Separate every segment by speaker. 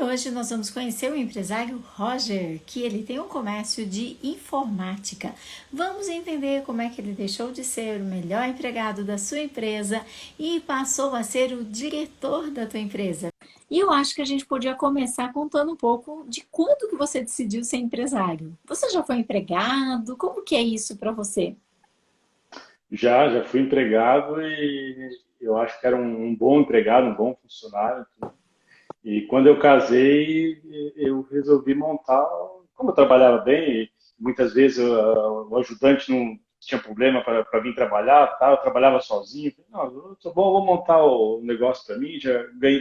Speaker 1: E hoje nós vamos conhecer o empresário Roger, que ele tem um comércio de informática. Vamos entender como é que ele deixou de ser o melhor empregado da sua empresa e passou a ser o diretor da tua empresa. E eu acho que a gente podia começar contando um pouco de quando que você decidiu ser empresário. Você já foi empregado? Como que é isso para você?
Speaker 2: Já fui empregado e eu acho que era um bom empregado, um bom funcionário. E quando eu casei, eu resolvi montar, como eu trabalhava bem, e muitas vezes o ajudante não tinha problema para vir trabalhar, tá? Eu trabalhava sozinho. Falei, não, eu tô bom, eu vou montar o negócio para mim,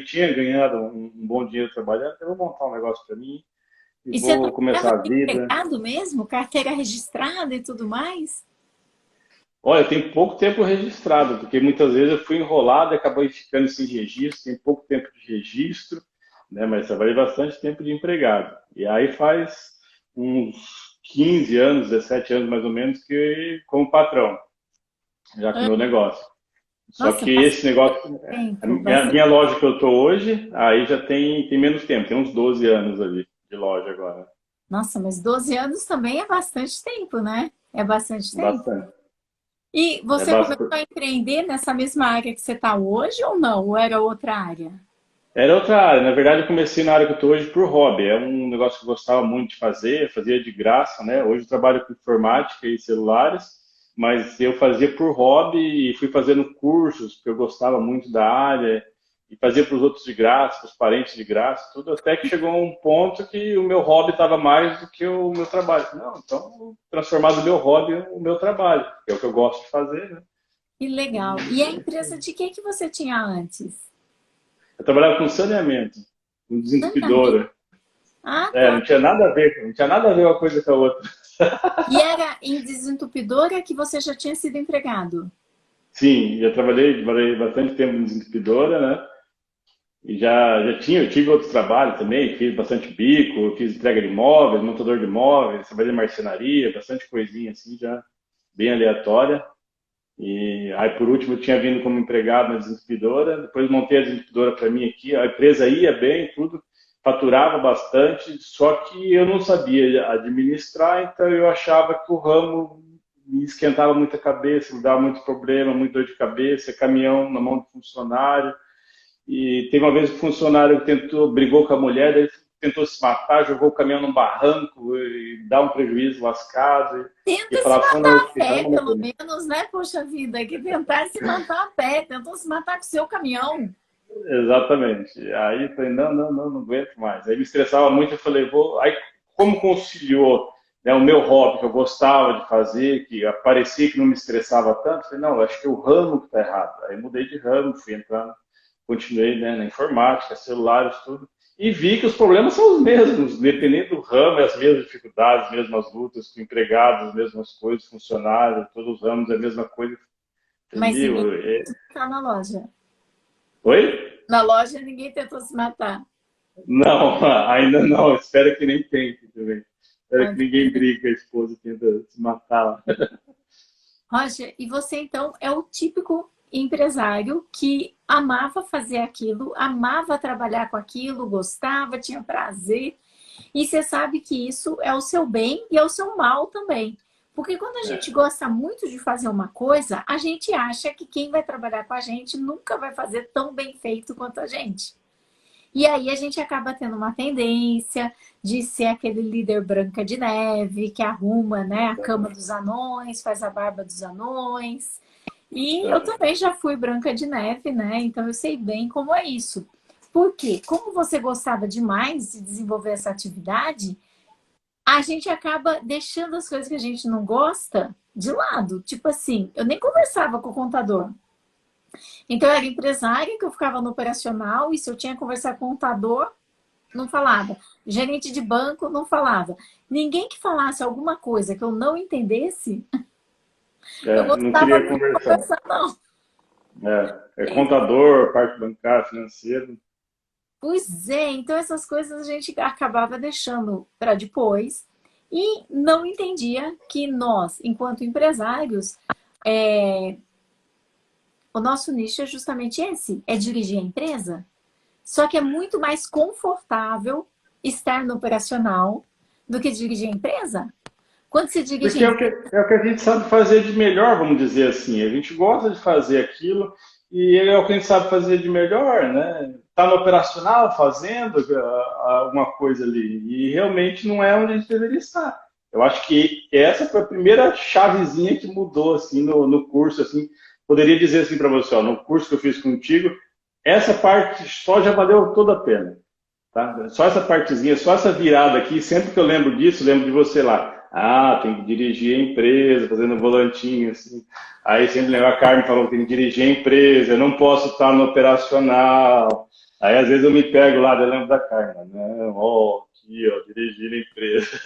Speaker 2: tinha ganhado um bom dinheiro trabalhando, eu vou montar um negócio para mim e
Speaker 1: E você
Speaker 2: vou
Speaker 1: trabalhava
Speaker 2: começar a
Speaker 1: de
Speaker 2: vida.
Speaker 1: empregado mesmo? Carteira registrada e tudo mais?
Speaker 2: Olha, tem pouco tempo registrado, porque muitas vezes eu fui enrolado e acabei ficando sem registro, tem pouco tempo de registro, né? Mas trabalhei bastante tempo de empregado. E aí faz uns 15 anos, 17 anos mais ou menos, que como patrão, já com o
Speaker 1: Ah,
Speaker 2: meu negócio. Só
Speaker 1: nossa,
Speaker 2: que esse negócio, a
Speaker 1: tempo,
Speaker 2: minha, a
Speaker 1: bastante.
Speaker 2: minha loja que eu estou hoje, aí já tem menos tempo, tem uns 12 anos ali de loja agora.
Speaker 1: Nossa, mas 12 anos também é bastante tempo, né? É bastante tempo.
Speaker 2: Bastante.
Speaker 1: E
Speaker 2: É
Speaker 1: você começou
Speaker 2: bastante.
Speaker 1: a empreender nessa mesma área que você está hoje ou não? Ou era outra área?
Speaker 2: Era outra área. Na verdade, eu comecei na área que eu estou hoje por hobby. É um negócio que eu gostava muito de fazer, fazia de graça, né? Hoje eu trabalho com informática e celulares, mas eu fazia por hobby e fui fazendo cursos, porque eu gostava muito da área, e fazia para os outros de graça, para os parentes de graça, tudo, até que chegou a um ponto que o meu hobby estava mais do que o meu trabalho. Não, então, vou transformar do meu hobby o meu trabalho, que é o que eu gosto de fazer, né?
Speaker 1: Que legal. E a empresa de que você tinha antes?
Speaker 2: Eu trabalhava com saneamento, com
Speaker 1: Saneamento?
Speaker 2: desentupidora.
Speaker 1: Ah,
Speaker 2: É,
Speaker 1: tá.
Speaker 2: não tinha nada a ver, não tinha nada a ver uma coisa com a outra.
Speaker 1: E era em desentupidora que você já tinha sido empregado?
Speaker 2: Sim, trabalhei bastante tempo em desentupidora, né? E eu tive outros trabalhos também, fiz bastante bico, fiz entrega de imóveis, montador de imóveis, trabalhei em marcenaria, bastante coisinha assim, já bem aleatória. E aí, por último, eu tinha vindo como empregado na desentupidora, depois montei a desentupidora para mim aqui, a empresa ia bem, tudo, faturava bastante, só que eu não sabia administrar, então eu achava que o ramo me esquentava muita cabeça, me dava muito problema, muita dor de cabeça, caminhão na mão do funcionário. E teve uma vez que o funcionário brigou com a mulher, daí tentou se matar, jogou o caminhão num barranco e dá um prejuízo lascado. E
Speaker 1: Tenta se
Speaker 2: falava,
Speaker 1: matar a
Speaker 2: esse
Speaker 1: pé,
Speaker 2: ramo não é
Speaker 1: pelo
Speaker 2: pra mim.
Speaker 1: menos, né? Poxa vida, que tentar se matar a pé, tentou se matar com o seu caminhão.
Speaker 2: Exatamente. Aí eu falei, não aguento mais. Aí me estressava muito, eu falei, vou. Aí, como conciliou, né, o meu hobby que eu gostava de fazer, que parecia que não me estressava tanto, eu falei, não, acho que é o ramo que está errado. Aí mudei de ramo, fui entrando, continuei, né, na informática, celulares, tudo. E vi que os problemas são os mesmos, dependendo do ramo, é as mesmas dificuldades, as mesmas lutas com empregados, as mesmas coisas, funcionários, todos os ramos é a mesma coisa. Falei,
Speaker 1: Mas ninguém
Speaker 2: meu,
Speaker 1: tentou se matar na loja.
Speaker 2: oi?
Speaker 1: Na loja ninguém tentou se matar.
Speaker 2: Não, ainda não. Espero que nem tente também. Espero
Speaker 1: Ah,
Speaker 2: que ninguém brigue com a esposa e tenta se matar.
Speaker 1: Roger, e você então é o típico empresário que amava fazer aquilo, amava trabalhar com aquilo, gostava, tinha prazer. E você sabe que isso é o seu bem e é o seu mal também. Porque quando a gente
Speaker 2: É,
Speaker 1: gosta muito de fazer uma coisa, a gente acha que quem vai trabalhar com a gente nunca vai fazer tão bem feito quanto a gente. E aí a gente acaba tendo uma tendência de ser aquele líder branca de neve que arruma, né, a cama dos anões, faz a barba dos anões. E eu
Speaker 2: é,
Speaker 1: também já fui branca de neve, né? Então eu sei bem como é isso. Por quê? Como você gostava demais de desenvolver essa atividade, a gente acaba deixando as coisas que a gente não gosta de lado. Tipo assim, eu nem conversava com o contador. Então eu era empresária, que eu ficava no operacional, e se eu tinha que conversar com o contador, não falava. Gerente de banco, não falava. Ninguém que falasse alguma coisa que eu não entendesse, eu
Speaker 2: não
Speaker 1: gostava
Speaker 2: queria
Speaker 1: muito de
Speaker 2: conversar.
Speaker 1: conversar, não.
Speaker 2: É contador, parte bancária, financeiro.
Speaker 1: Pois é, então essas coisas a gente acabava deixando para depois e não entendia que nós, enquanto empresários, o nosso nicho é justamente esse, é dirigir a empresa. Só que é muito mais confortável estar no operacional do que dirigir a empresa. Quando se dirige a
Speaker 2: Porque
Speaker 1: empresa,
Speaker 2: é o que a gente sabe fazer de melhor, vamos dizer assim. A gente gosta de fazer aquilo e é o que a gente sabe fazer de melhor, né? Está no operacional fazendo alguma coisa ali e realmente não é onde a gente deveria estar. Eu acho que essa foi a primeira chavezinha que mudou assim no curso. Assim, poderia dizer assim para você, ó, no curso que eu fiz contigo, essa parte só já valeu toda a pena. Tá? Só essa partezinha, só essa virada aqui, sempre que eu lembro disso, lembro de você lá. Ah, tem que dirigir a empresa, fazendo volantinho, assim. Aí sempre lembro, a Carmen falou que tem que dirigir a empresa, eu não posso estar no operacional. Aí às vezes eu me pego lá, eu lembro da Carmen, não, ó, aqui, ó, dirigir a empresa.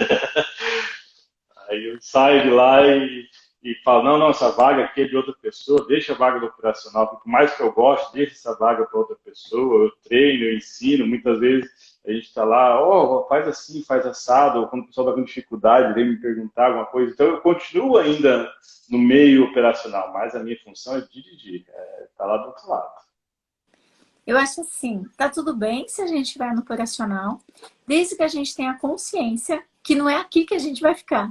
Speaker 2: Aí eu saio de lá e falo, não, não, essa vaga aqui é de outra pessoa, deixa a vaga do operacional, porque por mais que eu goste, deixa essa vaga para outra pessoa, eu treino, eu ensino, muitas vezes a gente está lá, oh, faz assim, faz assado, ou quando o pessoal está com dificuldade, vem me perguntar alguma coisa, então eu continuo ainda no meio operacional, mas a minha função é dirigir, tá lá do outro lado.
Speaker 1: eu acho assim, tá tudo bem se a gente vai no operacional, desde que a gente tenha consciência que não é aqui que a gente vai ficar.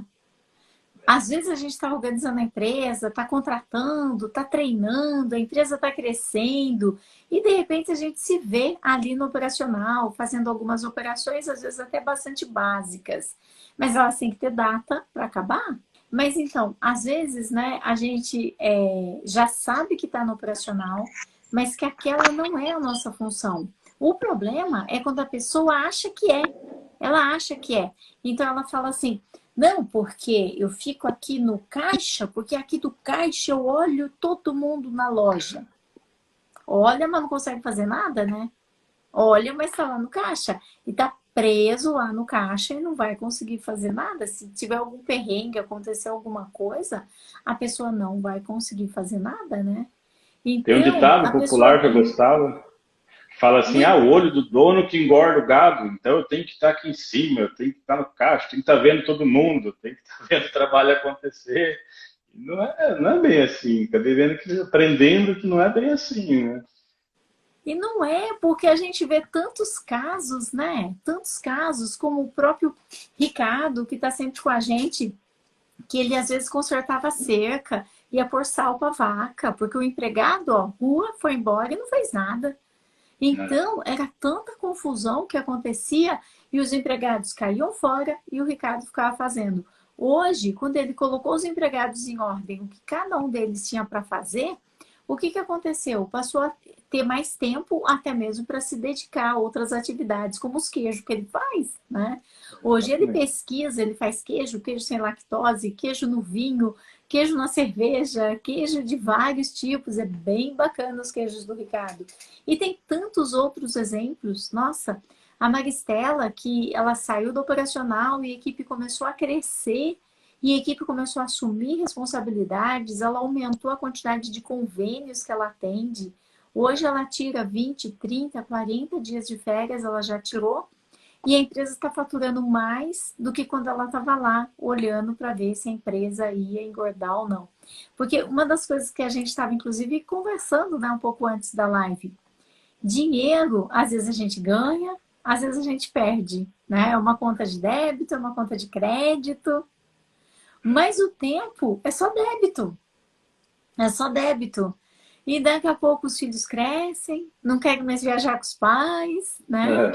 Speaker 1: Às vezes a gente está organizando a empresa, está contratando, está treinando, a empresa está crescendo e de repente a gente se vê ali no operacional, fazendo algumas operações, às vezes até bastante básicas. Mas elas têm que ter data para acabar. Mas então, às vezes, né, a gente já sabe que está no operacional, mas que aquela não é a nossa função. O problema é quando a pessoa acha que é. Ela acha que é. Então ela fala assim, não, porque eu fico aqui no caixa, porque aqui do caixa eu olho todo mundo na loja. Olha, mas não consegue fazer nada, né? Olha, mas está lá no caixa. E tá preso lá no caixa e não vai conseguir fazer nada. Se tiver algum perrengue, acontecer alguma coisa, a pessoa não vai conseguir fazer nada, né?
Speaker 2: Tem um
Speaker 1: Então,
Speaker 2: ditado
Speaker 1: a pessoa
Speaker 2: popular que eu gostava, fala assim, ah, o olho do dono que engorda o gado, então eu tenho que estar aqui em cima, eu tenho que estar no caixa, tenho que estar vendo todo mundo, tenho que estar vendo o trabalho acontecer. Não é bem assim, acabei vendo que, aprendendo que não é bem assim, né?
Speaker 1: E não é porque a gente vê tantos casos, né? Tantos casos, como o próprio Ricardo, que está sempre com a gente, que ele às vezes consertava a cerca, ia pôr sal para vaca, porque o empregado, ó, rua, foi embora e não fez nada. Então, era tanta confusão que acontecia e os empregados caíam fora e o Ricardo ficava fazendo. Hoje, quando ele colocou os empregados em ordem, o que cada um deles tinha para fazer, o que aconteceu? Passou a ter mais tempo até mesmo para se dedicar a outras atividades, como os queijos que ele faz, né? Hoje ele
Speaker 2: Exatamente.
Speaker 1: pesquisa, ele faz queijo, queijo sem lactose, queijo no vinho, queijo na cerveja, queijo de vários tipos, é bem bacana os queijos do Ricardo. E tem tantos outros exemplos, nossa, a Maristela, que ela saiu do operacional e a equipe começou a crescer e a equipe começou a assumir responsabilidades, ela aumentou a quantidade de convênios que ela atende. Hoje ela tira 20, 30, 40 dias de férias, ela já tirou, e a empresa está faturando mais do que quando ela estava lá, olhando para ver se a empresa ia engordar ou não. Porque uma das coisas que a gente estava, inclusive, conversando, né, um pouco antes da live, dinheiro, às vezes a gente ganha, às vezes a gente perde, né? É uma conta de débito, é uma conta de crédito, mas o tempo é só débito, é só débito. E daqui a pouco os filhos crescem, não querem mais viajar com os pais, né?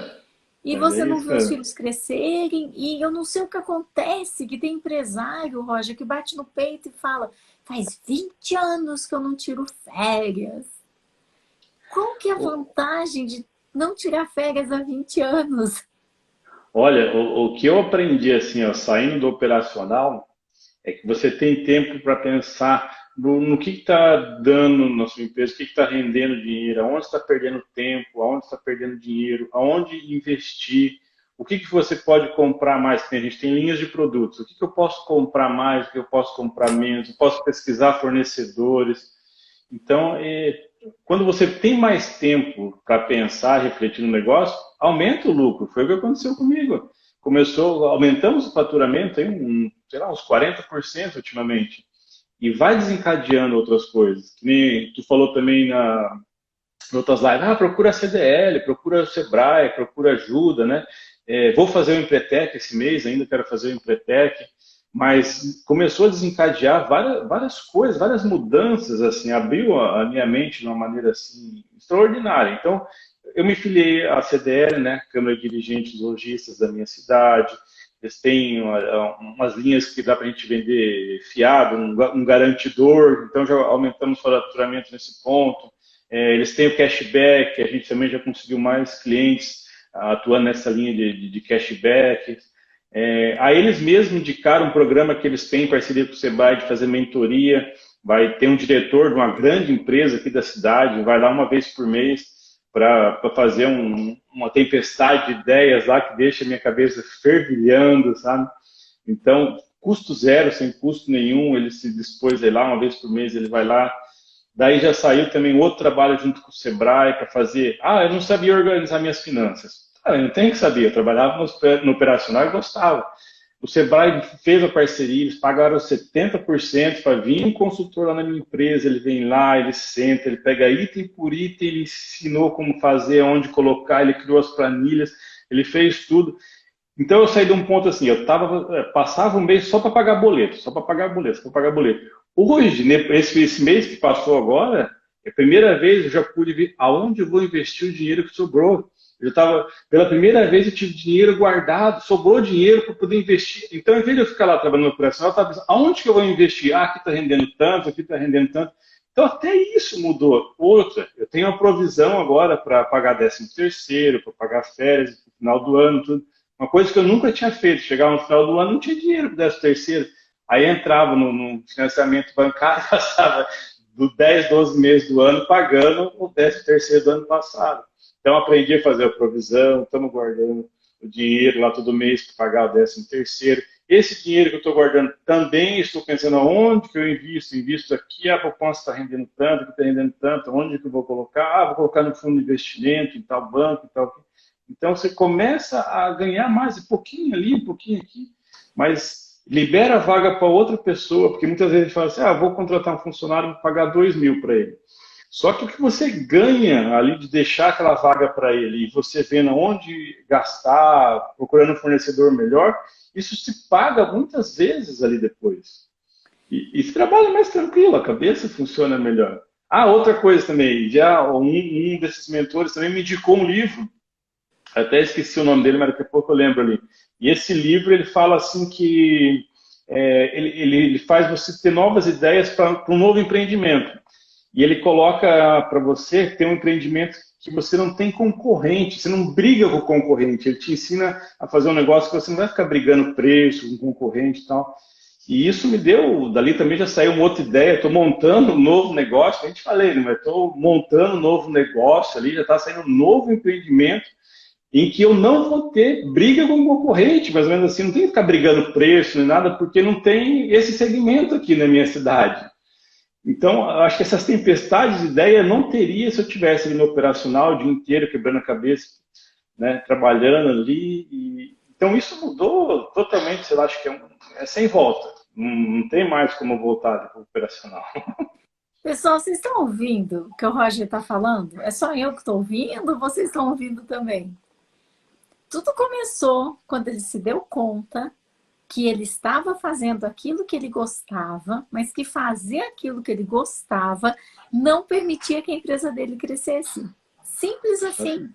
Speaker 1: E
Speaker 2: Mas
Speaker 1: você
Speaker 2: é
Speaker 1: não
Speaker 2: isso
Speaker 1: vê os
Speaker 2: mesmo.
Speaker 1: filhos crescerem, e eu não sei o que acontece, que tem empresário, Roger, que bate no peito e fala, faz 20 anos que eu não tiro férias. Qual que é a vantagem de não tirar férias há 20 anos?
Speaker 2: Olha, o que eu aprendi assim, ó, saindo do operacional, é que você tem tempo para pensar no que está dando na sua empresa, o que está rendendo dinheiro, aonde está perdendo tempo, aonde está perdendo dinheiro, aonde investir, o que você pode comprar mais. A gente tem linhas de produtos, o que eu posso comprar mais, o que eu posso comprar menos, eu posso pesquisar fornecedores. Então, quando você tem mais tempo para pensar, refletir no negócio, aumenta o lucro. Foi o que aconteceu comigo. Aumentamos o faturamento em, sei lá, uns 40% ultimamente. E vai desencadeando outras coisas. Que nem tu falou também em outras lives, procura a CDL, procura o Sebrae, procura ajuda, né? Vou fazer o Empretec esse mês, ainda quero fazer o Empretec, mas começou a desencadear várias coisas, várias mudanças, assim, abriu a minha mente de uma maneira, assim, extraordinária. Então, eu me filiei à CDL, né, Câmara de Dirigentes Lojistas da minha cidade. Eles têm umas linhas que dá para a gente vender fiado, um garantidor, então já aumentamos o faturamento nesse ponto. Eles têm o cashback, a gente também já conseguiu mais clientes atuando nessa linha de cashback. Aí eles mesmos indicaram um programa que eles têm em parceria com o Sebrae de fazer mentoria. Vai ter um diretor de uma grande empresa aqui da cidade, vai lá uma vez por mês para fazer uma tempestade de ideias lá que deixa a minha cabeça fervilhando, sabe? Então, custo zero, sem custo nenhum, ele se dispôs a ir lá uma vez por mês, ele vai lá. Daí já saiu também outro trabalho junto com o Sebrae para fazer. Eu não sabia organizar minhas finanças. Eu não tenho que saber, eu trabalhava no operacional e gostava. O Sebrae fez a parceria, eles pagaram 70% para vir um consultor lá na minha empresa, ele vem lá, ele senta, ele pega item por item, ele ensinou como fazer, onde colocar, ele criou as planilhas, ele fez tudo. Então eu saí de um ponto assim, passava um mês só para pagar boleto, só para pagar boleto, só para pagar boleto. Hoje, esse mês que passou agora, é a primeira vez eu já pude ver aonde eu vou investir o dinheiro que sobrou. Pela primeira vez eu tive dinheiro guardado, sobrou dinheiro para poder investir. Então, em vez de eu ficar lá trabalhando no operacional, eu estava pensando, aonde que eu vou investir? Aqui está rendendo tanto, aqui está rendendo tanto. Então, até isso mudou. Outra, eu tenho uma provisão agora para pagar 13º, para pagar férias no final do ano, tudo. Uma coisa que eu nunca tinha feito. Chegava no final do ano, não tinha dinheiro para 13º. Aí entrava no financiamento bancário, passava do 10, 12 meses do ano pagando o 13º do ano passado. Então, aprendi a fazer a provisão, estamos guardando o dinheiro lá todo mês para pagar o 13º. Esse dinheiro que eu estou guardando também estou pensando aonde que eu invisto. Invisto aqui, a poupança está rendendo tanto, aqui está rendendo tanto, onde que eu vou colocar? Vou colocar no fundo de investimento, em tal banco, em tal. Então, você começa a ganhar mais, um pouquinho ali, um pouquinho aqui, mas libera a vaga para outra pessoa, porque muitas vezes a gente fala assim, vou contratar um funcionário e vou pagar 2.000 para ele. Só que o que você ganha ali de deixar aquela vaga para ele e você vendo onde gastar, procurando um fornecedor melhor, isso se paga muitas vezes ali depois. E se trabalha mais tranquilo, a cabeça funciona melhor. Outra coisa também, já um desses mentores também me indicou um livro, até esqueci o nome dele, mas daqui a pouco eu lembro ali. E esse livro, ele fala assim que ele faz você ter novas ideias para um novo empreendimento. E ele coloca para você ter um empreendimento que você não tem concorrente, você não briga com o concorrente, ele te ensina a fazer um negócio que você não vai ficar brigando preço com o concorrente e tal. E isso me deu, dali também já saiu uma outra ideia, estou montando um novo negócio, a gente falei, mas estou montando um novo negócio ali, já está saindo um novo empreendimento em que eu não vou ter briga com o concorrente, mais ou menos assim, não tem que ficar brigando preço nem nada, porque não tem esse segmento aqui na minha cidade. Então, eu acho que essas tempestades de ideia não teria se eu tivesse ali no operacional o dia inteiro, quebrando a cabeça, né, trabalhando ali. Então, isso mudou totalmente, sei lá, acho que é sem volta. Não tem mais como voltar para o operacional.
Speaker 1: Pessoal, vocês estão ouvindo o que o Roger está falando? É só eu que estou ouvindo ou vocês estão ouvindo também? Tudo começou quando ele se deu conta que ele estava fazendo aquilo que ele gostava, mas que fazer aquilo que ele gostava não permitia que a empresa dele crescesse. Simples assim.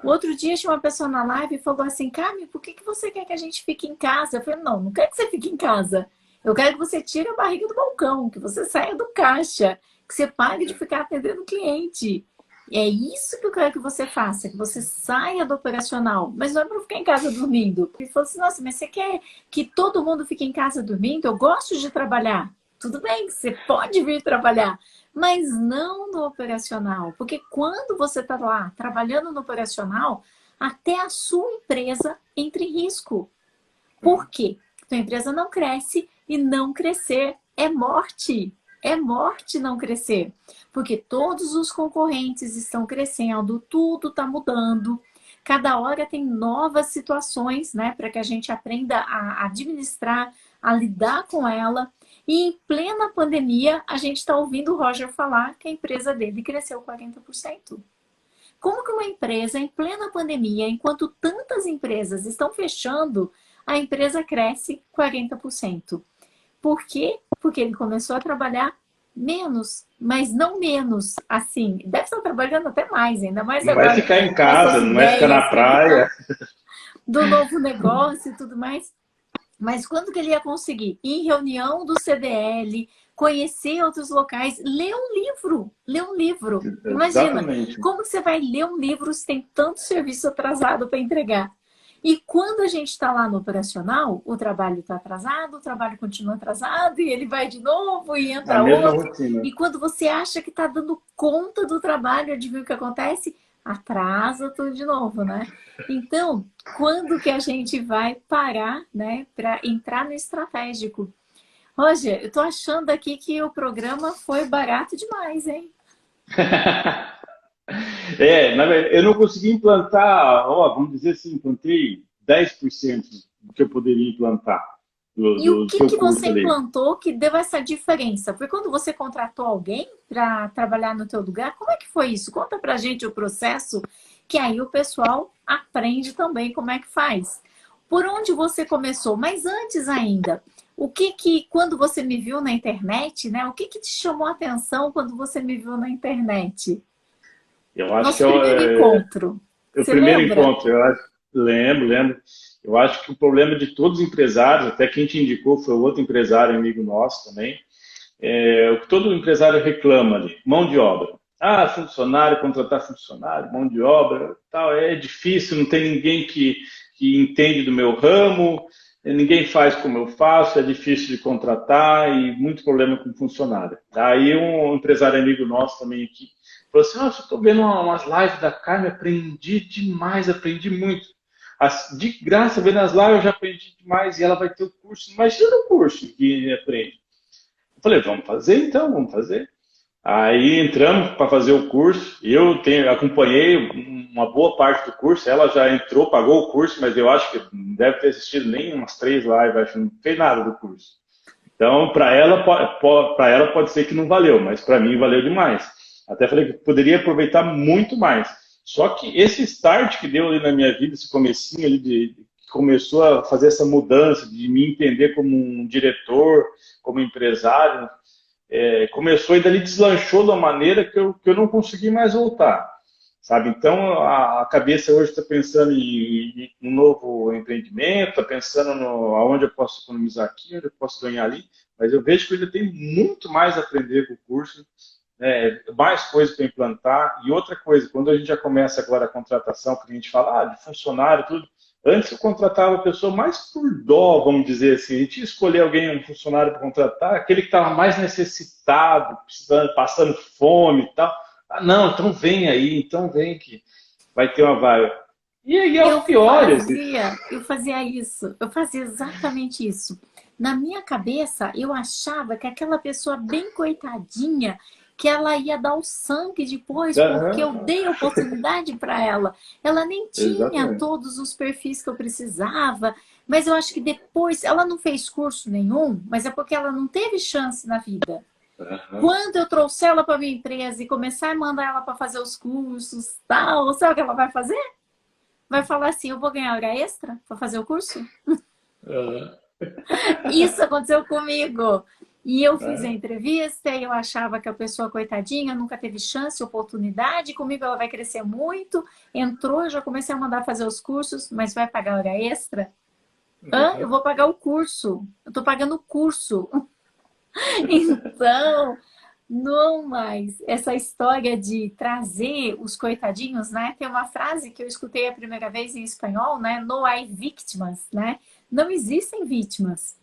Speaker 1: O outro dia tinha uma pessoa na live e falou assim, Carmen, por que você quer que a gente fique em casa? Eu falei, não quero que você fique em casa. Eu quero que você tire a barriga do balcão, que você saia do caixa, que você pare de ficar atendendo o cliente. E é isso que eu quero que você faça, que você saia do operacional. Mas não é para ficar em casa dormindo. Ele falou assim, nossa, mas você quer que todo mundo fique em casa dormindo? Eu gosto de trabalhar. Tudo bem, você pode vir trabalhar, mas não no operacional. Porque quando você está lá trabalhando no operacional, até a sua empresa entra em risco. Por quê? Sua empresa não cresce e não crescer é morte. É morte não crescer, porque todos os concorrentes estão crescendo, tudo está mudando. Cada hora tem novas situações, né, para que a gente aprenda a administrar, a lidar com ela. E em plena pandemia, a gente está ouvindo o Roger falar que a empresa dele cresceu 40%. Como que uma empresa, em plena pandemia, enquanto tantas empresas estão fechando, a empresa cresce 40%? Por quê? Porque ele começou a trabalhar menos, mas não menos, assim, deve estar trabalhando até mais, ainda mais
Speaker 2: Não vai
Speaker 1: agora
Speaker 2: ficar em
Speaker 1: com
Speaker 2: casa,
Speaker 1: essas
Speaker 2: não vai ficar
Speaker 1: ideias
Speaker 2: na
Speaker 1: que ele tá,
Speaker 2: praia.
Speaker 1: do novo negócio e tudo mais. Mas quando que ele ia conseguir? Em reunião do CDL, conhecer outros locais, ler um livro. Ler um livro. Imagina,
Speaker 2: Exatamente.
Speaker 1: como você vai ler um livro se tem tanto serviço atrasado para entregar? E quando a gente está lá no operacional, o trabalho está atrasado, o trabalho continua atrasado, e ele vai de novo e
Speaker 2: A
Speaker 1: entra
Speaker 2: mesma
Speaker 1: outro.
Speaker 2: rotina.
Speaker 1: E quando você acha que está dando conta do trabalho, adivinha o que acontece? Atrasa tudo de novo, né? Então, quando que a gente vai parar, né, para entrar no estratégico? Roger, eu tô achando aqui que o programa foi barato demais, hein?
Speaker 2: Na verdade, eu não consegui implantar, ó, vamos dizer assim, implantei 10% do que eu poderia implantar
Speaker 1: E o
Speaker 2: do
Speaker 1: que
Speaker 2: seu
Speaker 1: que você
Speaker 2: curso ali.
Speaker 1: implantou que deu essa diferença? Foi quando você contratou alguém para trabalhar no teu lugar? Como é que foi isso? Conta pra gente o processo, que aí o pessoal aprende também como é que faz. Por onde você começou? Mas antes ainda, quando você me viu na internet, né? O que que te chamou a atenção quando você me viu na internet?
Speaker 2: Eu acho que
Speaker 1: Nosso primeiro encontro.
Speaker 2: o
Speaker 1: Você
Speaker 2: primeiro
Speaker 1: lembra?
Speaker 2: encontro, lembro. Eu acho que o problema de todos os empresários, até quem te indicou foi outro empresário, amigo nosso também, o que todo empresário reclama ali, mão de obra. Ah, funcionário, contratar funcionário, mão de obra, tal, é difícil, não tem ninguém que entende do meu ramo, ninguém faz como eu faço, é difícil de contratar e muito problema com funcionário. Aí um empresário amigo nosso também aqui falou assim, nossa, eu estou vendo umas lives da Carmen, aprendi demais, aprendi muito. De graça, vendo as lives, eu já aprendi demais e ela vai ter o curso. Imagina o curso que aprende. Eu falei, vamos fazer então, vamos fazer. Aí entramos para fazer o curso. Acompanhei uma boa parte do curso. Ela já entrou, pagou o curso, mas eu acho que não deve ter assistido nem umas 3 lives, acho que não fez nada do curso. Então, para ela pode ser que não valeu, mas para mim valeu demais. Até falei que poderia aproveitar muito mais. Só que esse start que deu ali na minha vida, esse comecinho ali começou a fazer essa mudança de me entender como um diretor, como empresário, começou e dali deslanchou de uma maneira que eu não consegui mais voltar, sabe? Então, a cabeça hoje está pensando em um novo empreendimento, está pensando aonde eu posso economizar aqui, onde eu posso ganhar ali, mas eu vejo que eu ainda tenho muito mais a aprender com o curso, mais coisas para implantar. E outra coisa, quando a gente já começa agora a contratação, que a gente fala de funcionário, tudo, antes eu contratava a pessoa mais por dó, vamos dizer assim. A gente ia escolher alguém, um funcionário para contratar, aquele que estava mais necessitado, precisando, passando fome e tal. Ah, não, então vem aí, então vem que vai ter uma vaga. E aí é o pior.
Speaker 1: Eu fazia isso, eu fazia exatamente isso. Na minha cabeça, eu achava que aquela pessoa bem coitadinha, que ela ia dar o sangue depois, porque eu dei oportunidade para ela. Ela nem tinha
Speaker 2: Exatamente.
Speaker 1: todos os perfis que eu precisava, mas eu acho que depois, ela não fez curso nenhum, mas é porque ela não teve chance na vida.
Speaker 2: Uhum.
Speaker 1: Quando eu trouxer ela para minha empresa e começar a mandar ela para fazer os cursos, tal, sabe o que ela vai fazer? Vai falar assim, eu vou ganhar hora extra para fazer o curso?
Speaker 2: Uhum.
Speaker 1: Isso aconteceu comigo. E eu fiz a entrevista e eu achava que a pessoa, coitadinha, nunca teve chance, oportunidade. Comigo ela vai crescer muito. Entrou, eu já comecei a mandar fazer os cursos, mas vai pagar hora extra? Eu vou pagar o curso. Eu estou pagando o curso. Então, não mais. Essa história de trazer os coitadinhos, né? Tem uma frase que eu escutei a primeira vez em espanhol, né? No hay vítimas, né? Não existem vítimas.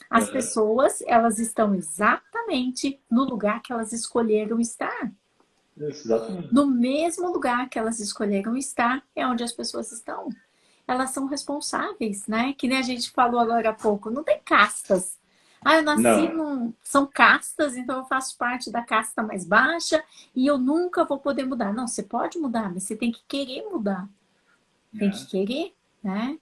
Speaker 1: As
Speaker 2: Uhum.
Speaker 1: pessoas, elas estão exatamente no lugar que elas escolheram estar.
Speaker 2: Exatamente.
Speaker 1: No mesmo lugar que elas escolheram estar, é onde as pessoas estão. Elas são responsáveis, né? Que nem a gente falou agora há pouco, não tem castas. Eu nasci
Speaker 2: Não.
Speaker 1: num... São castas, então eu faço parte da casta mais baixa e eu nunca vou poder mudar. Não, você pode mudar, mas você tem que querer mudar. tem que querer, né?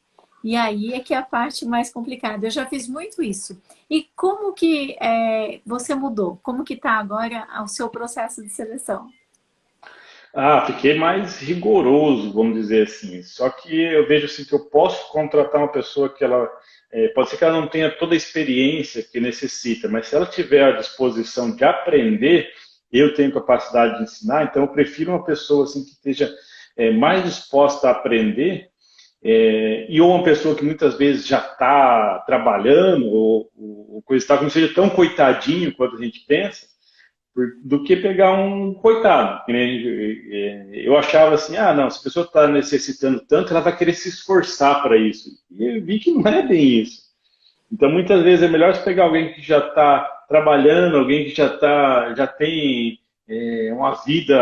Speaker 1: E aí é que é a parte mais complicada. Eu já fiz muito isso. E como que você mudou? Como que está agora o seu processo de seleção?
Speaker 2: Ah, fiquei mais rigoroso, vamos dizer assim. Só que eu vejo assim que eu posso contratar uma pessoa que ela pode ser que ela não tenha toda a experiência que necessita, mas se ela tiver a disposição de aprender, eu tenho capacidade de ensinar. Então eu prefiro uma pessoa assim que esteja mais disposta a aprender e ou uma pessoa que muitas vezes já está trabalhando ou coisa e tal, que não seja tão coitadinho quanto a gente pensa do que pegar um coitado. Eu achava assim, ah, não, se a pessoa está necessitando tanto, ela vai querer se esforçar para isso. E eu vi que não é bem isso. Então, muitas vezes é melhor você pegar alguém que já está trabalhando, alguém que já tem uma vida,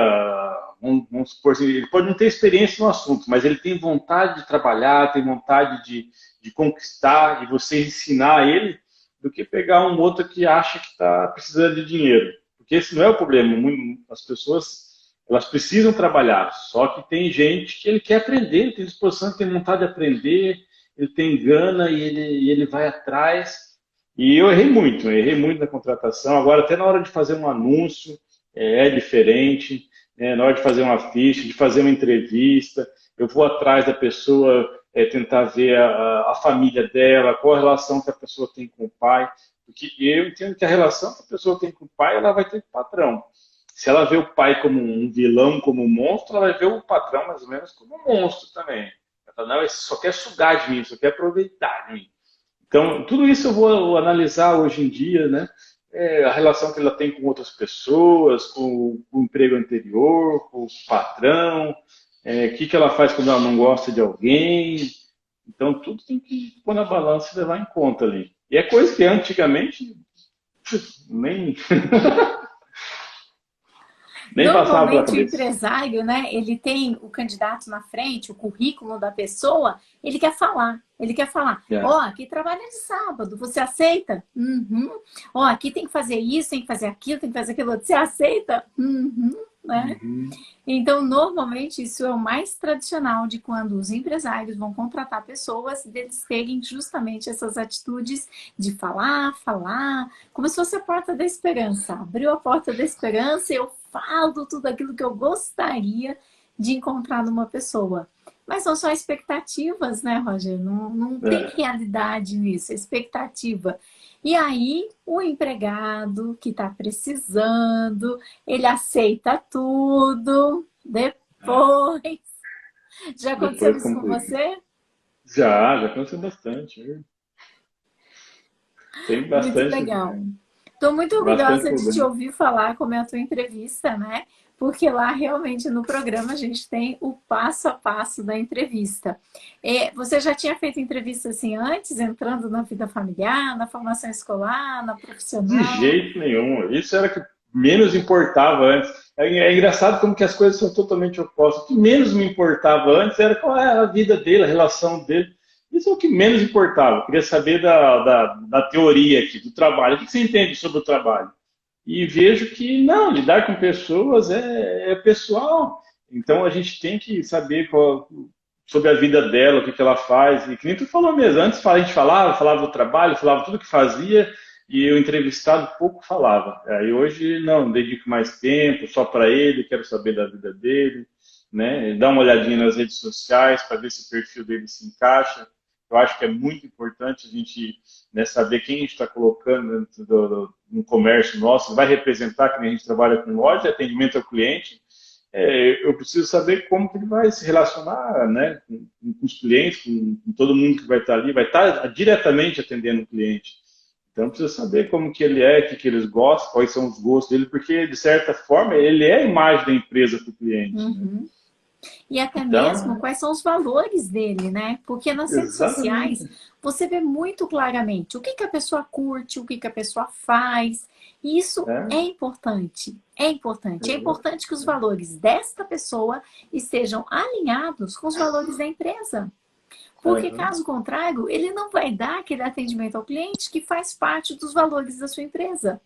Speaker 2: vamos supor assim, ele pode não ter experiência no assunto, mas ele tem vontade de trabalhar, tem vontade de conquistar, e você ensinar ele, do que pegar um outro que acha que está precisando de dinheiro. Porque esse não é o problema. As pessoas, elas precisam trabalhar, só que tem gente que ele quer aprender, ele tem disposição, tem vontade de aprender, ele tem gana e ele vai atrás. E eu errei muito na contratação. Agora, até na hora de fazer um anúncio, é diferente. Né? Na hora de fazer uma ficha, de fazer uma entrevista, eu vou atrás da pessoa, tentar ver a família dela, qual a relação que a pessoa tem com o pai. Porque eu entendo que a relação que a pessoa tem com o pai, ela vai ter com o patrão. Se ela vê o pai como um vilão, como um monstro, ela vai ver o patrão mais ou menos como um monstro também. Ela fala, não, esse só quer sugar de mim, só quer aproveitar de mim. Então, tudo isso eu vou analisar hoje em dia, né? A relação que ela tem com outras pessoas, com o emprego anterior, com o patrão, o que ela faz quando ela não gosta de alguém. Então, tudo tem que pôr na balança e levar em conta ali. E é coisa que antigamente nem, nem passava pela
Speaker 1: Normalmente o
Speaker 2: cabeça.
Speaker 1: empresário, né, ele tem o candidato na frente, o currículo da pessoa, ele quer falar. Ele quer falar, ó,
Speaker 2: Yeah.
Speaker 1: aqui trabalha de sábado, você aceita? Uhum. Ó, aqui tem que fazer isso, tem que fazer aquilo, tem que fazer aquilo outro. Você aceita? Uhum. Né?
Speaker 2: Uhum.
Speaker 1: Então, normalmente, isso é o mais tradicional de quando os empresários vão contratar pessoas, deles terem justamente essas atitudes de falar, falar, como se fosse a porta da esperança. Abriu a porta da esperança e eu falo tudo aquilo que eu gostaria de encontrar numa pessoa. Mas são só expectativas, né, Roger? Não tem
Speaker 2: É,
Speaker 1: realidade nisso, é expectativa. E aí, o empregado que está precisando, ele aceita tudo. Depois. Já aconteceu
Speaker 2: depois
Speaker 1: isso com
Speaker 2: complica.
Speaker 1: você?
Speaker 2: Já aconteceu bastante, viu? Tem
Speaker 1: Muito
Speaker 2: bastante,
Speaker 1: legal. Estou muito
Speaker 2: bastante
Speaker 1: orgulhosa de te
Speaker 2: problema.
Speaker 1: ouvir falar como é a tua entrevista, né? Porque lá realmente no programa a gente tem o passo a passo da entrevista. Você já tinha feito entrevista assim antes, entrando na vida familiar, na formação escolar, na
Speaker 2: De
Speaker 1: profissional?
Speaker 2: jeito nenhum. Isso era o que menos importava antes. É engraçado como que as coisas são totalmente opostas. O que menos me importava antes era qual era a vida dele, a relação dele. Isso é o que menos importava. Eu queria saber da teoria aqui, do trabalho. O que você entende sobre o trabalho? E vejo que não, lidar com pessoas é pessoal. Então a gente tem que saber sobre a vida dela, o que ela faz. E que nem tu falou mesmo, antes a gente falava do trabalho, falava tudo que fazia, e o entrevistado pouco falava. Aí hoje não, dedico mais tempo só para ele, quero saber da vida dele, né? Dá uma olhadinha nas redes sociais para ver se o perfil dele se encaixa. Eu acho que é muito importante a gente, né, saber quem a gente está colocando dentro no comércio nosso, vai representar, que nem a gente trabalha com loja, atendimento ao cliente. Eu preciso saber como que ele vai se relacionar, né, com os clientes, com todo mundo que vai estar ali, vai estar diretamente atendendo o cliente. Então, precisa saber como que ele é, o que eles gostam, quais são os gostos dele, porque, de certa forma, ele é a imagem da empresa para o cliente. Né?
Speaker 1: Uhum. E até mesmo
Speaker 2: Então,
Speaker 1: quais são os valores dele, né? Porque nas redes sociais
Speaker 2: exatamente.
Speaker 1: você vê muito claramente o que a pessoa curte, o que a pessoa faz. E isso é
Speaker 2: É,
Speaker 1: importante. É importante. É
Speaker 2: exato.
Speaker 1: importante que os valores desta pessoa estejam alinhados com os valores da empresa. Porque,
Speaker 2: Uhum.
Speaker 1: caso contrário, ele não vai dar aquele atendimento ao cliente que faz parte dos valores da sua empresa.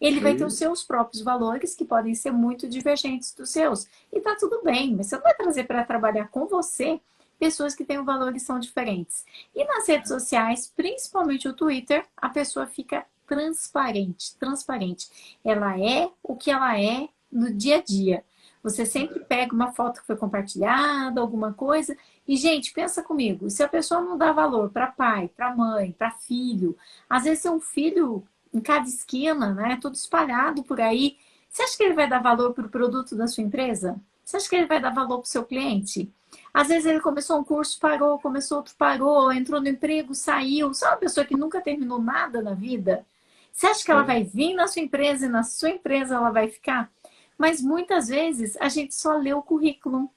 Speaker 1: Ele vai ter os
Speaker 2: Isso.
Speaker 1: seus próprios valores, que podem ser muito divergentes dos seus. E tá tudo bem, mas você não vai trazer para trabalhar com você pessoas que têm valores são diferentes. E nas redes sociais, principalmente o Twitter, a pessoa fica transparente, transparente. Ela é o que ela é no dia a dia. Você sempre pega uma foto que foi compartilhada, alguma coisa, e, gente, pensa comigo, se a pessoa não dá valor para pai, para mãe, para filho, às vezes é um filho em cada esquina, né? Tudo espalhado por aí. Você acha que ele vai dar valor para o produto da sua empresa? Você acha que ele vai dar valor para o seu cliente? Às vezes ele começou um curso, parou, começou outro, parou, entrou no emprego, saiu. Você é uma pessoa que nunca terminou nada na vida? Você acha que ela vai vir na sua empresa e na sua empresa ela vai ficar? Mas muitas vezes a gente só lê o currículo.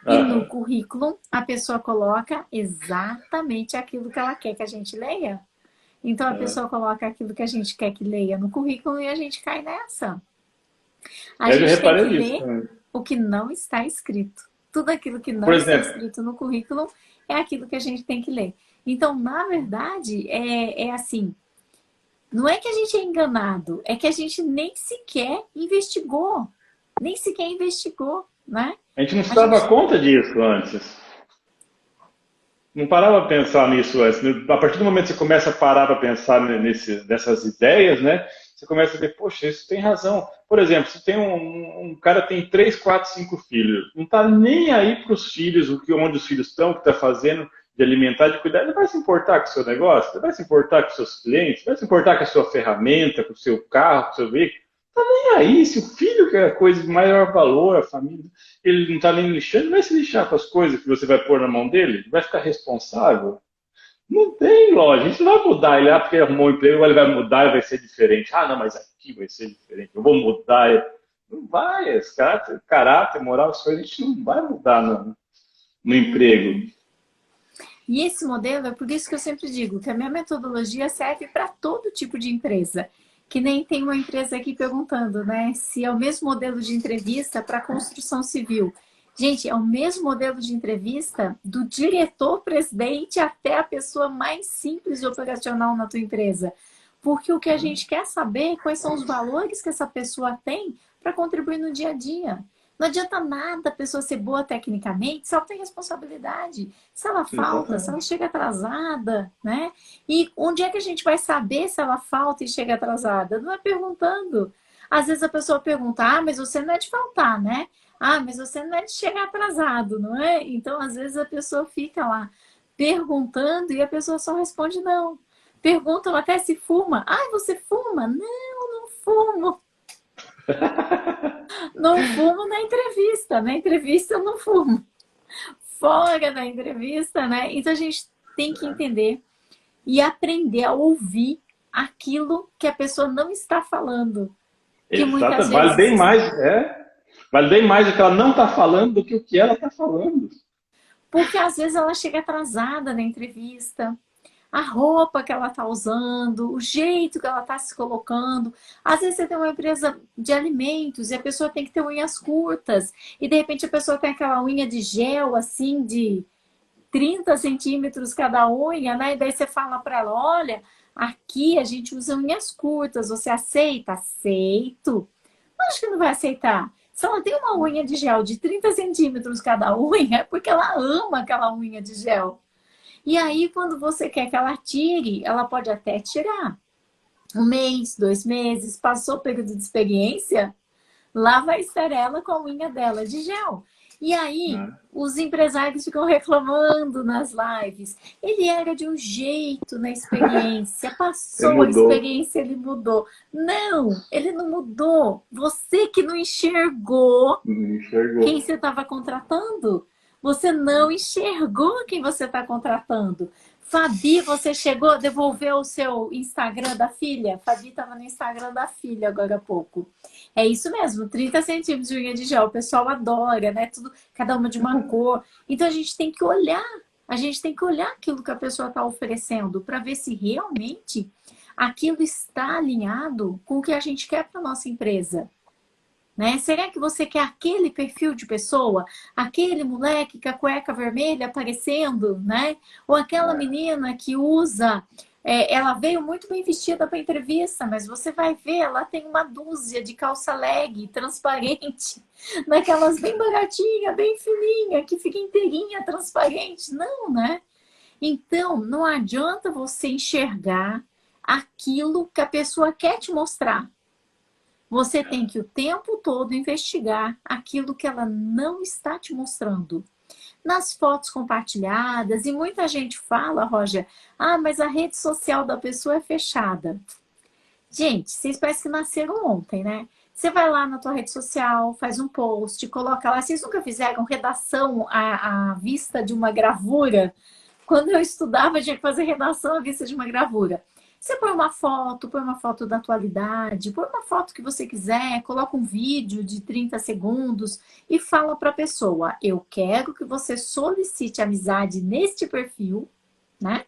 Speaker 1: E no currículo a pessoa coloca exatamente aquilo que ela quer que a gente leia. Então a pessoa coloca aquilo que a gente quer que leia no currículo e a gente cai nessa. A
Speaker 2: Eu já
Speaker 1: gente tem que
Speaker 2: reparei nisso
Speaker 1: ler
Speaker 2: também.
Speaker 1: o que não está escrito. Tudo aquilo que
Speaker 2: Por
Speaker 1: não está
Speaker 2: exemplo,
Speaker 1: escrito no currículo é aquilo que a gente tem que ler. Então, na verdade, é assim, não é que a gente é enganado, é que a gente nem sequer investigou. Nem sequer investigou, né?
Speaker 2: a gente não se
Speaker 1: A
Speaker 2: dava
Speaker 1: gente...
Speaker 2: conta disso antes. Não parava a pensar nisso antes. A partir do momento que você começa a parar para pensar nessas ideias, né? Você começa a ver, poxa, isso tem razão. Por exemplo, se tem um cara tem 3, 4, 5 filhos, não está nem aí para os filhos, onde os filhos estão, o que está fazendo, de alimentar, de cuidar. Ele vai se importar com o seu negócio, ele vai se importar com os seus clientes, vai se importar com a sua ferramenta, com o seu carro, com o seu veículo. Não está nem aí. Se o filho quer a coisa de maior valor, a família, ele não está nem lixando, ele vai se lixar com as coisas que você vai pôr na mão dele? Ele vai ficar responsável? Não tem lógica, isso não vai mudar. Ele, porque arrumou um emprego, ele vai mudar e vai ser diferente. Ah, não, mas aqui vai ser diferente, eu vou mudar. Não vai, esse caráter, moral, isso a gente não vai mudar no emprego.
Speaker 1: E esse modelo é por isso que eu sempre digo que a minha metodologia serve para todo tipo de empresa. Que nem tem uma empresa aqui perguntando, né? Se é o mesmo modelo de entrevista para construção civil. Gente, é o mesmo modelo de entrevista do diretor-presidente até a pessoa mais simples e operacional na tua empresa. Porque o que a gente quer saber é quais são os valores que essa pessoa tem para contribuir no dia a dia. Não adianta nada a pessoa ser boa tecnicamente se ela tem responsabilidade. Se ela falta, se ela
Speaker 2: Exatamente.
Speaker 1: chega atrasada, né? E onde é que a gente vai saber se ela falta e chega atrasada? Não é perguntando. Às vezes a pessoa pergunta, ah, mas você não é de faltar, né? Ah, mas você não é de chegar atrasado, não é? Então, às vezes a pessoa fica lá perguntando e a pessoa só responde não. Perguntam até se fuma. Ah, você fuma? Não, não fumo. Não fumo na entrevista. Na entrevista eu não fumo. Fora da entrevista, né? Então a gente tem que entender e aprender a ouvir aquilo que a pessoa não está falando. Que muitas
Speaker 2: Exato, vale bem
Speaker 1: vezes...
Speaker 2: mais, vale bem mais o que ela não está falando do que o que ela está falando.
Speaker 1: Porque às vezes ela chega atrasada na entrevista. A roupa que ela está usando, o jeito que ela está se colocando. Às vezes você tem uma empresa de alimentos e a pessoa tem que ter unhas curtas. E de repente a pessoa tem aquela unha de gel, assim, de 30 centímetros cada unha, né? E daí você fala para ela, olha, aqui a gente usa unhas curtas, você aceita? Aceito. Acho que não vai aceitar. Se ela tem uma unha de gel de 30 centímetros cada unha, é porque ela ama aquela unha de gel. E aí, quando você quer que ela tire, ela pode até tirar. 1 mês, 2 meses, passou o período de experiência, lá vai estar ela com a unha dela de gel. E aí,
Speaker 2: Né?
Speaker 1: os empresários ficam reclamando nas lives. Ele era de um jeito na experiência,
Speaker 2: Ele
Speaker 1: passou a
Speaker 2: mudou.
Speaker 1: experiência, ele mudou. Não, ele não mudou. Você que não enxergou
Speaker 2: Enxergou.
Speaker 1: quem você estava contratando. Você não enxergou quem você está contratando. Fabi, você chegou, devolveu o seu Instagram da filha? Fabi estava no Instagram da filha agora há pouco. É isso mesmo, 30 centímetros de unha de gel. O pessoal adora, né? Tudo, cada uma de uma cor. Então a gente tem que olhar. A gente tem que olhar aquilo que a pessoa está oferecendo para ver se realmente aquilo está alinhado com o que a gente quer para nossa empresa. Né? Será que você quer aquele perfil de pessoa? Aquele moleque com a cueca vermelha aparecendo, né? Ou aquela menina que usa Ela veio muito bem vestida para a entrevista, mas você vai ver, ela tem uma dúzia de calça leg transparente, naquelas bem baratinha, bem fininha, que fica inteirinha, transparente. Não, né? Então, não adianta você enxergar aquilo que a pessoa quer te mostrar. Você tem que o tempo todo investigar aquilo que ela não está te mostrando. Nas fotos compartilhadas, e muita gente fala, Roger, mas a rede social da pessoa é fechada. Gente, vocês parecem que nasceram ontem, né? Você vai lá na tua rede social, faz um post, coloca lá. Vocês nunca fizeram redação à vista de uma gravura? Quando eu estudava, tinha que fazer redação à vista de uma gravura. Você põe uma foto da atualidade, põe uma foto que você quiser, coloca um vídeo de 30 segundos e fala para a pessoa, eu quero que você solicite amizade neste perfil, né?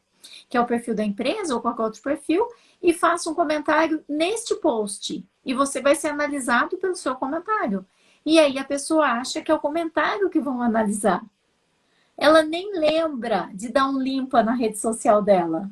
Speaker 1: Que é o perfil da empresa ou qualquer outro perfil, e faça um comentário neste post. E você vai ser analisado pelo seu comentário. E aí a pessoa acha que é o comentário que vão analisar. Ela nem lembra de dar um limpa na rede social dela.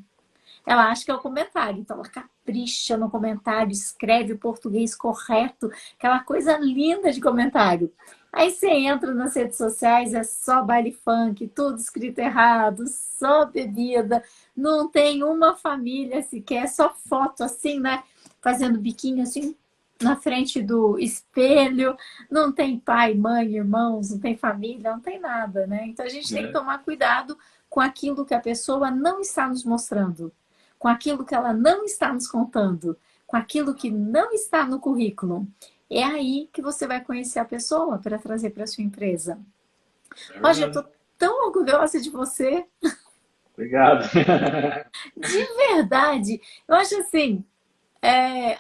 Speaker 1: Ela acha que é o comentário, então ela capricha no comentário, escreve o português correto, aquela coisa linda de comentário. Aí você entra nas redes sociais, é só baile funk, tudo escrito errado, só bebida, não tem uma família sequer, só foto assim, né? Fazendo biquinho assim na frente do espelho, não tem pai, mãe, irmãos, não tem família, não tem nada, né? Então a gente tem que tomar cuidado com aquilo que a pessoa não está nos mostrando, com aquilo que ela não está nos contando, com aquilo que não está no currículo. É aí que você vai conhecer a pessoa para trazer para sua empresa. Roger, eu estou tão orgulhosa de você.
Speaker 2: Obrigado.
Speaker 1: De verdade. Eu acho assim,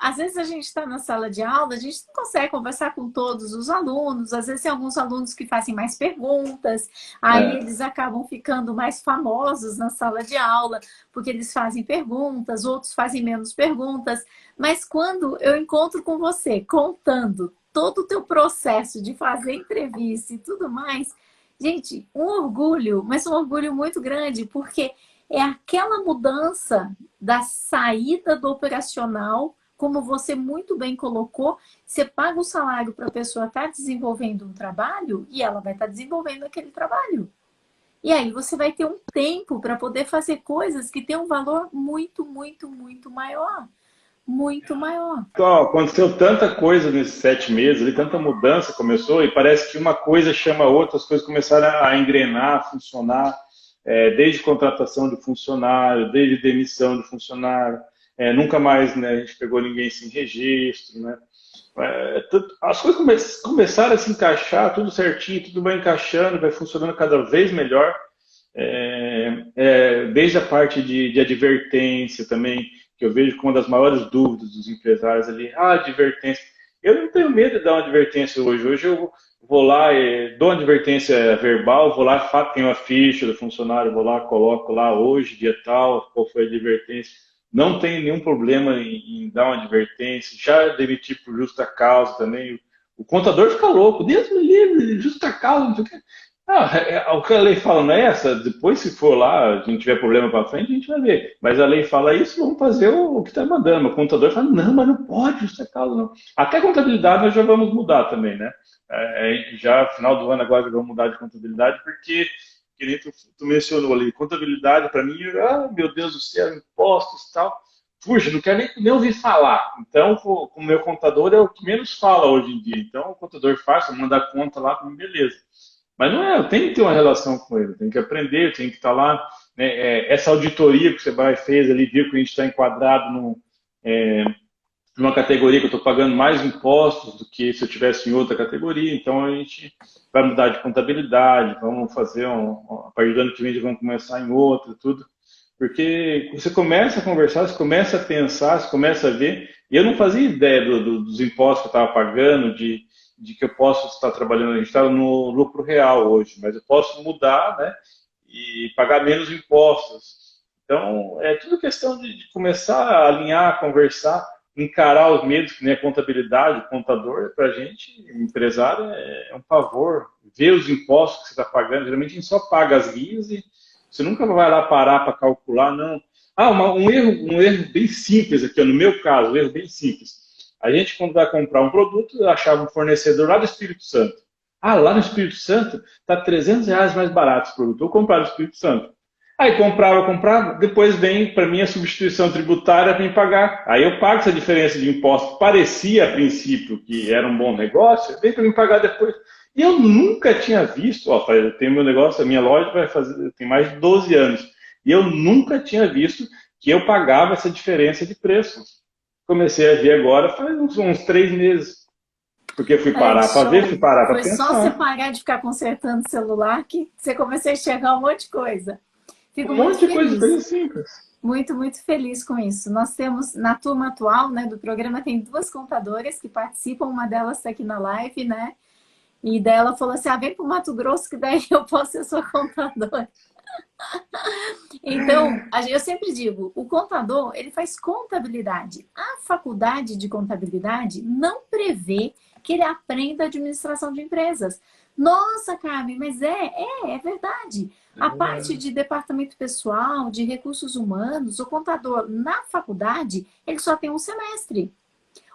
Speaker 1: às vezes a gente está na sala de aula, a gente não consegue conversar com todos os alunos, às vezes tem alguns alunos que fazem mais perguntas, aí eles acabam ficando mais famosos na sala de aula, porque eles fazem perguntas, outros fazem menos perguntas, mas quando eu encontro com você, contando todo o teu processo de fazer entrevista e tudo mais, gente, um orgulho, mas um orgulho muito grande, porque é aquela mudança da saída do operacional, como você muito bem colocou, você paga o salário para a pessoa estar desenvolvendo um trabalho e ela vai estar desenvolvendo aquele trabalho. E aí você vai ter um tempo para poder fazer coisas que têm um valor muito, muito, muito maior. Muito maior.
Speaker 2: Então, aconteceu tanta coisa nesses 7 meses, ali, tanta mudança começou, e parece que uma coisa chama a outra, as coisas começaram a engrenar, a funcionar, desde contratação de funcionário, desde demissão de funcionário, nunca mais, né, a gente pegou ninguém sem registro, né? As coisas começaram a se encaixar, tudo certinho, tudo vai encaixando, vai funcionando cada vez melhor, desde a parte de advertência também, que eu vejo como uma das maiores dúvidas dos empresários ali, advertência. Eu não tenho medo de dar uma advertência hoje. Hoje eu vou lá, dou uma advertência verbal, vou lá, tenho a ficha do funcionário, vou lá, coloco lá hoje, dia tal, qual foi a advertência. Não tenho nenhum problema em dar uma advertência. Já demiti por justa causa também. O contador fica louco. Deus me livre, justa causa, não sei o quê. O que a lei fala não é essa, depois se for lá, se não tiver problema para frente, a gente vai ver. Mas a lei fala isso, vamos fazer o que está mandando. O contador fala, não, mas não pode, justa causa não. Até a contabilidade nós já vamos mudar também, né? Já final do ano agora já vamos mudar de contabilidade, porque, que nem tu mencionou ali, contabilidade para mim, meu Deus do céu, impostos e tal. Puxa, não quero nem ouvir falar. Então, o meu contador é o que menos fala hoje em dia. Então, o contador faz, manda a conta lá, beleza. Mas não eu tenho que ter uma relação com ele, tenho que aprender, eu tenho que estar lá. Né, essa auditoria que o Sebrae fez ali, viu que a gente está enquadrado numa categoria que eu estou pagando mais impostos do que se eu tivesse em outra categoria, então a gente vai mudar de contabilidade, vamos fazer a partir do ano que vem vamos começar em outra, tudo. Porque você começa a conversar, você começa a pensar, você começa a ver, e eu não fazia ideia dos impostos que eu estava pagando, de que eu posso estar trabalhando, a gente está no lucro real hoje, mas eu posso mudar, né, e pagar menos impostos. Então, é tudo questão de começar a alinhar, conversar, encarar os medos, que nem a contabilidade, o contador, para a gente, empresário, é um pavor. Ver os impostos que você está pagando, geralmente a gente só paga as guias e você nunca vai lá parar para calcular, não. Um erro bem simples aqui, ó, no meu caso, um erro bem simples. A gente, quando vai comprar um produto, achava um fornecedor lá do Espírito Santo. Ah, lá no Espírito Santo está R$ 300 mais barato esse produto. Vou comprar no Espírito Santo. Aí comprava, depois vem para mim a substituição tributária para me pagar. Aí eu pago essa diferença de imposto. Parecia a princípio que era um bom negócio, vem para me pagar depois. E eu nunca tinha visto, ó, eu tenho meu negócio, a minha loja vai fazer, tem mais de 12 anos. E eu nunca tinha visto que eu pagava essa diferença de preço. Comecei a ver agora faz uns 3 meses. Porque fui parar para ver, fui parar para
Speaker 1: Foi só você
Speaker 2: pensar.
Speaker 1: parar de ficar consertando o celular que você começou a enxergar um monte de coisa. Fico
Speaker 2: Um
Speaker 1: muito
Speaker 2: monte de coisa bem
Speaker 1: feliz.
Speaker 2: simples.
Speaker 1: Muito, muito feliz com isso. Nós temos, na turma atual, né, do programa, tem 2 contadoras que participam, uma delas está aqui na live, né? E daí ela falou assim, vem para o Mato Grosso que daí eu posso ser sua contadora. Então, eu sempre digo, o contador, ele faz contabilidade. A faculdade de contabilidade não prevê que ele aprenda administração de empresas. Nossa, Carmen, mas é verdade. A parte de departamento pessoal, de recursos humanos, o contador na faculdade, ele só tem um semestre.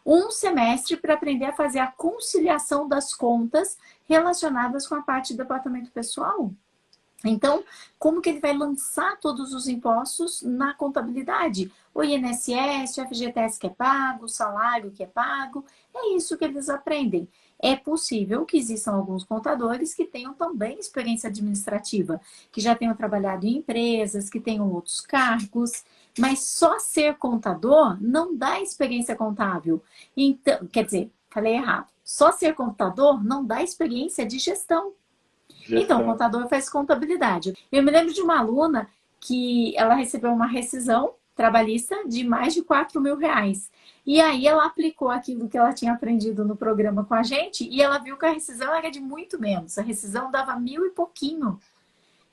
Speaker 1: Um semestre para aprender a fazer a conciliação das contas relacionadas com a parte de departamento pessoal. Então, como que ele vai lançar todos os impostos na contabilidade? O INSS, o FGTS que é pago, o salário que é pago, é isso que eles aprendem. É possível que existam alguns contadores que tenham também experiência administrativa, que já tenham trabalhado em empresas, que tenham outros cargos, mas só ser contador não dá experiência contábil. Então, quer dizer, falei errado. Só ser contador não dá experiência de gestão. Então, o contador faz contabilidade. Eu me lembro de uma aluna que ela recebeu uma rescisão trabalhista de mais de R$ 4.000. E aí ela aplicou aquilo que ela tinha aprendido no programa com a gente e ela viu que a rescisão era de muito menos. A rescisão dava 1.000 e pouquinho.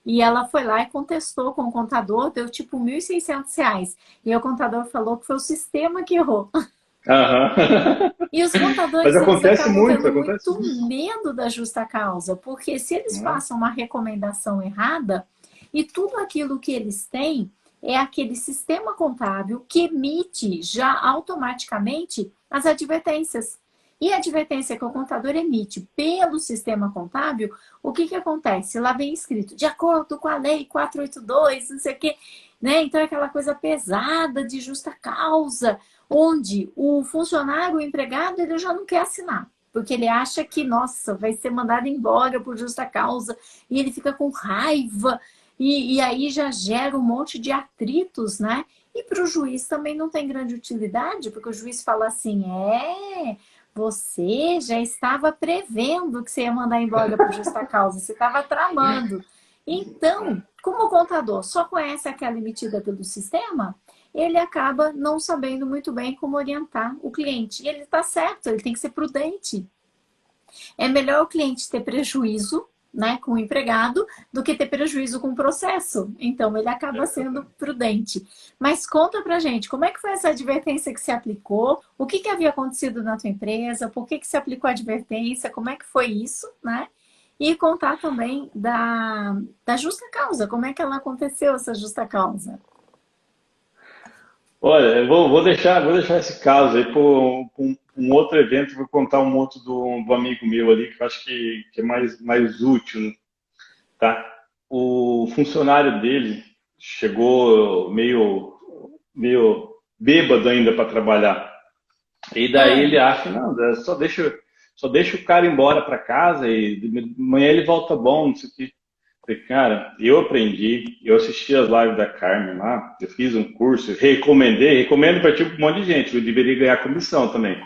Speaker 1: E ela foi lá e contestou com o contador, deu tipo R$ 1.600. E o contador falou que foi o sistema que errou.
Speaker 2: Aham.
Speaker 1: E os
Speaker 2: Mas
Speaker 1: contadores, eles
Speaker 2: acontece
Speaker 1: acabam
Speaker 2: muito,
Speaker 1: tendo
Speaker 2: acontece
Speaker 1: muito
Speaker 2: muito.
Speaker 1: medo da justa causa, porque se eles passam uma recomendação errada, e tudo aquilo que eles têm é aquele sistema contábil que emite já automaticamente as advertências. E a advertência que o contador emite pelo sistema contábil, o que acontece? Lá vem escrito, de acordo com a lei 482, não sei o quê, né? Então é aquela coisa pesada de justa causa, onde o funcionário, o empregado, ele já não quer assinar. Porque ele acha que, nossa, vai ser mandado embora por justa causa. E ele fica com raiva. E aí já gera um monte de atritos, né? E para o juiz também não tem grande utilidade, porque o juiz fala assim, você já estava prevendo que você ia mandar embora por justa causa. Você estava tramando. Então, como o contador só conhece aquela emitida pelo sistema, ele acaba não sabendo muito bem como orientar o cliente. E ele está certo, ele tem que ser prudente. É melhor o cliente ter prejuízo, né, com o empregado, do que ter prejuízo com o processo. Então, ele acaba sendo prudente. Mas conta pra gente, como é que foi essa advertência que se aplicou? O que havia acontecido na tua empresa? Por que se aplicou a advertência? Como é que foi isso, né? E contar também da justa causa. Como é que ela aconteceu, essa justa causa?
Speaker 2: Olha, eu vou deixar esse caso aí para um outro evento, vou contar um outro do amigo meu ali, que eu acho que é mais útil, tá? O funcionário dele chegou meio bêbado ainda para trabalhar. E daí ele acha, não, só deixa o cara embora para casa e de manhã ele volta bom, não sei o quê. Falei, cara, eu aprendi, eu assisti as lives da Carmen lá, eu fiz um curso, recomendo para tipo um monte de gente, eu deveria ganhar comissão também.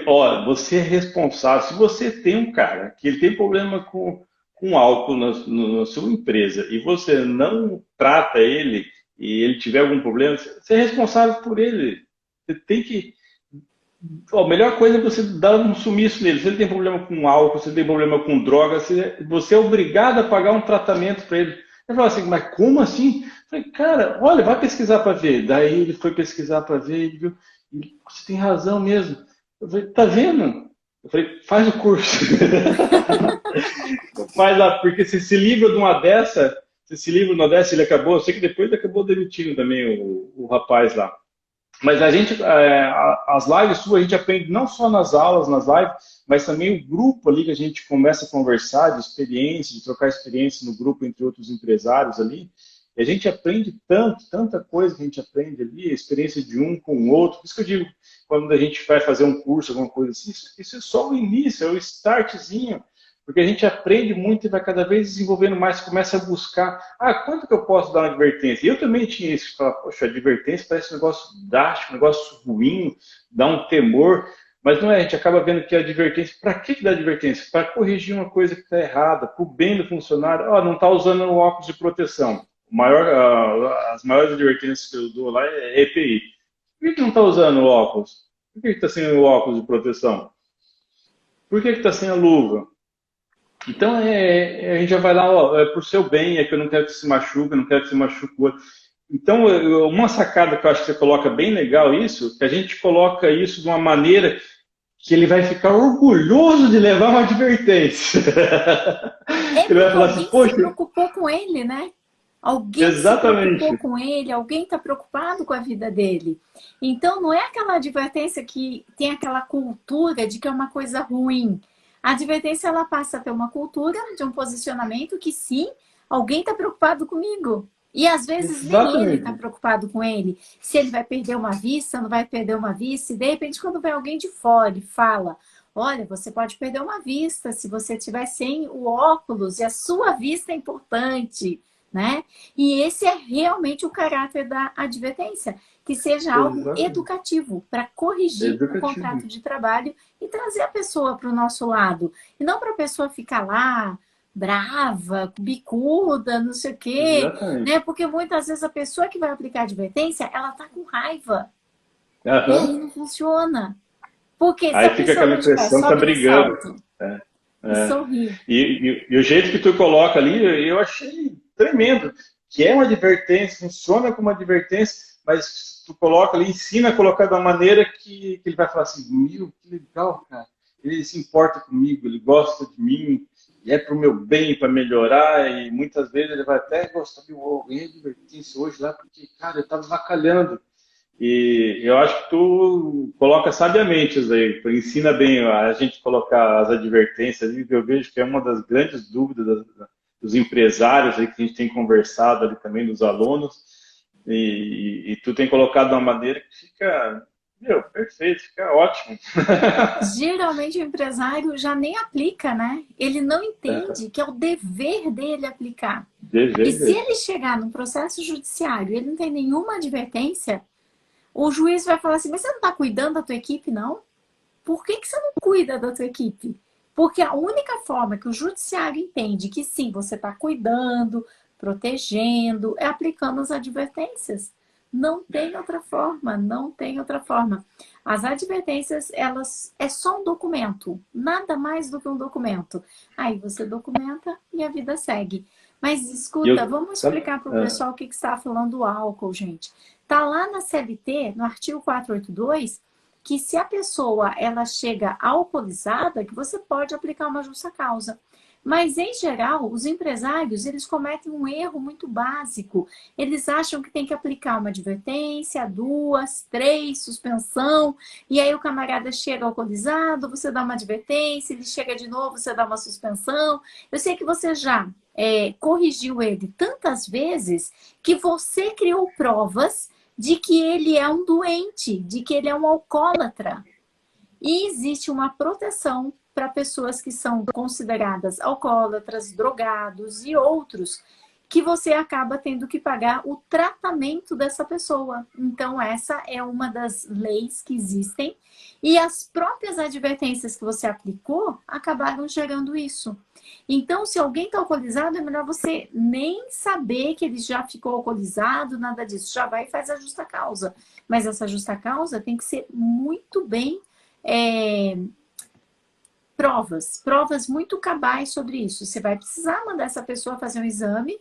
Speaker 2: Ó, você é responsável, se você tem um cara que ele tem problema com álcool na sua empresa e você não trata ele e ele tiver algum problema, você é responsável por ele. Você tem que a melhor coisa é você dar um sumiço nele. Se ele tem problema com álcool, se ele tem problema com droga, você é obrigado a pagar um tratamento para ele. Ele falou assim, mas como assim? Eu falei, cara, olha, vai pesquisar para ver. Daí ele foi pesquisar para ver, ele viu, você tem razão mesmo. Eu falei, tá vendo? Eu falei, faz o curso. Faz lá, porque você se livra de uma dessa, esse livro no Odessa, ele acabou, eu sei que depois ele acabou demitindo também o rapaz lá. Mas a gente, as lives suas, a gente aprende não só nas aulas, nas lives, mas também o grupo ali que a gente começa a conversar de experiência, de trocar experiência no grupo entre outros empresários ali. E a gente aprende tanto, tanta coisa que a gente aprende ali, a experiência de um com o outro. Por isso que eu digo, quando a gente vai fazer um curso, alguma coisa assim, isso é só o início, é o startzinho. Porque a gente aprende muito e vai cada vez desenvolvendo mais, começa a buscar, quanto que eu posso dar uma advertência? Eu também tinha isso, falar, poxa, advertência parece um negócio drástico, um negócio ruim, dá um temor, mas não é, a gente acaba vendo que a advertência, para que dá advertência? Para corrigir uma coisa que está errada, para o bem do funcionário, não está usando o óculos de proteção. As maiores advertências que eu dou lá é EPI. Por que não está usando o óculos? Por que está sem o óculos de proteção? Por que está sem a luva? Então, a gente já vai lá, é por seu bem, é que eu não quero que se machuque, eu não quero que se machuque o outro. Então, uma sacada que eu acho que você coloca bem legal isso, que a gente coloca isso de uma maneira que ele vai ficar orgulhoso de levar uma advertência.
Speaker 1: Ele vai falar assim, poxa, se preocupou com ele, né? Alguém
Speaker 2: exatamente.
Speaker 1: se preocupou com ele, alguém está preocupado com a vida dele. Então, não é aquela advertência que tem aquela cultura de que é uma coisa ruim. A advertência, ela passa a ter uma cultura de um posicionamento que sim, alguém está preocupado comigo. E às vezes nem ele está preocupado com ele. Se ele vai perder uma vista, não vai perder uma vista. E de repente, quando vem alguém de fora e fala, olha, você pode perder uma vista se você tiver sem o óculos e a sua vista é importante, né? E esse é realmente o caráter da advertência. Que seja algo educativo, para corrigir o contrato de trabalho e trazer a pessoa para o nosso lado. E não para a pessoa ficar lá, brava, bicuda, não sei o quê. Né? Porque muitas vezes a pessoa que vai aplicar a advertência, ela está com raiva. E aí não funciona. Porque
Speaker 2: aí fica aquela impressão que tá brigando.
Speaker 1: E sorrir.
Speaker 2: E o jeito que tu coloca ali, eu achei tremendo. Que é uma advertência, funciona como advertência, mas tu coloca ali, ensina a colocar de uma maneira que ele vai falar assim, meu, que legal, cara. Ele se importa comigo, ele gosta de mim, e é pro meu bem, para melhorar, e muitas vezes ele vai até gostar de ganhei advertência hoje lá, porque, cara, eu tava vacalhando. E eu acho que tu coloca sabiamente isso aí, tu ensina bem a gente colocar as advertências, e eu vejo que é uma das grandes dúvidas dos empresários aí que a gente tem conversado ali também, dos alunos, e tu tem colocado de uma maneira que fica, perfeito, fica ótimo.
Speaker 1: Geralmente o empresário já nem aplica, né? Ele não entende que é o dever dele aplicar. E se ele chegar num processo judiciário e ele não tem nenhuma advertência, o juiz vai falar assim, mas você não está cuidando da tua equipe, não? Por que você não cuida da tua equipe? Porque a única forma que o judiciário entende que sim, você está cuidando, protegendo, é aplicando as advertências. Não tem outra forma, não tem outra forma. As advertências, elas é só um documento, nada mais do que um documento. Aí você documenta e a vida segue. Mas escuta, vamos explicar para o pessoal o que está falando do álcool, gente. Está lá na CLT, no artigo 482, que se a pessoa ela chega alcoolizada, que você pode aplicar uma justa causa. Mas, em geral, os empresários, eles cometem um erro muito básico. Eles acham que tem que aplicar uma advertência, 2, 3, suspensão, e aí o camarada chega alcoolizado, você dá uma advertência, ele chega de novo, você dá uma suspensão. Eu sei que você já corrigiu ele tantas vezes que você criou provas de que ele é um doente, de que ele é um alcoólatra. E existe uma proteção para pessoas que são consideradas alcoólatras, drogados e outros, que você acaba tendo que pagar o tratamento dessa pessoa. Então, essa é uma das leis que existem. E as próprias advertências que você aplicou acabaram gerando isso. Então, se alguém está alcoolizado, é melhor você nem saber que ele já ficou alcoolizado, nada disso. Já vai e faz a justa causa. Mas essa justa causa tem que ser muito bem... provas muito cabais sobre isso. Você vai precisar mandar essa pessoa fazer um exame,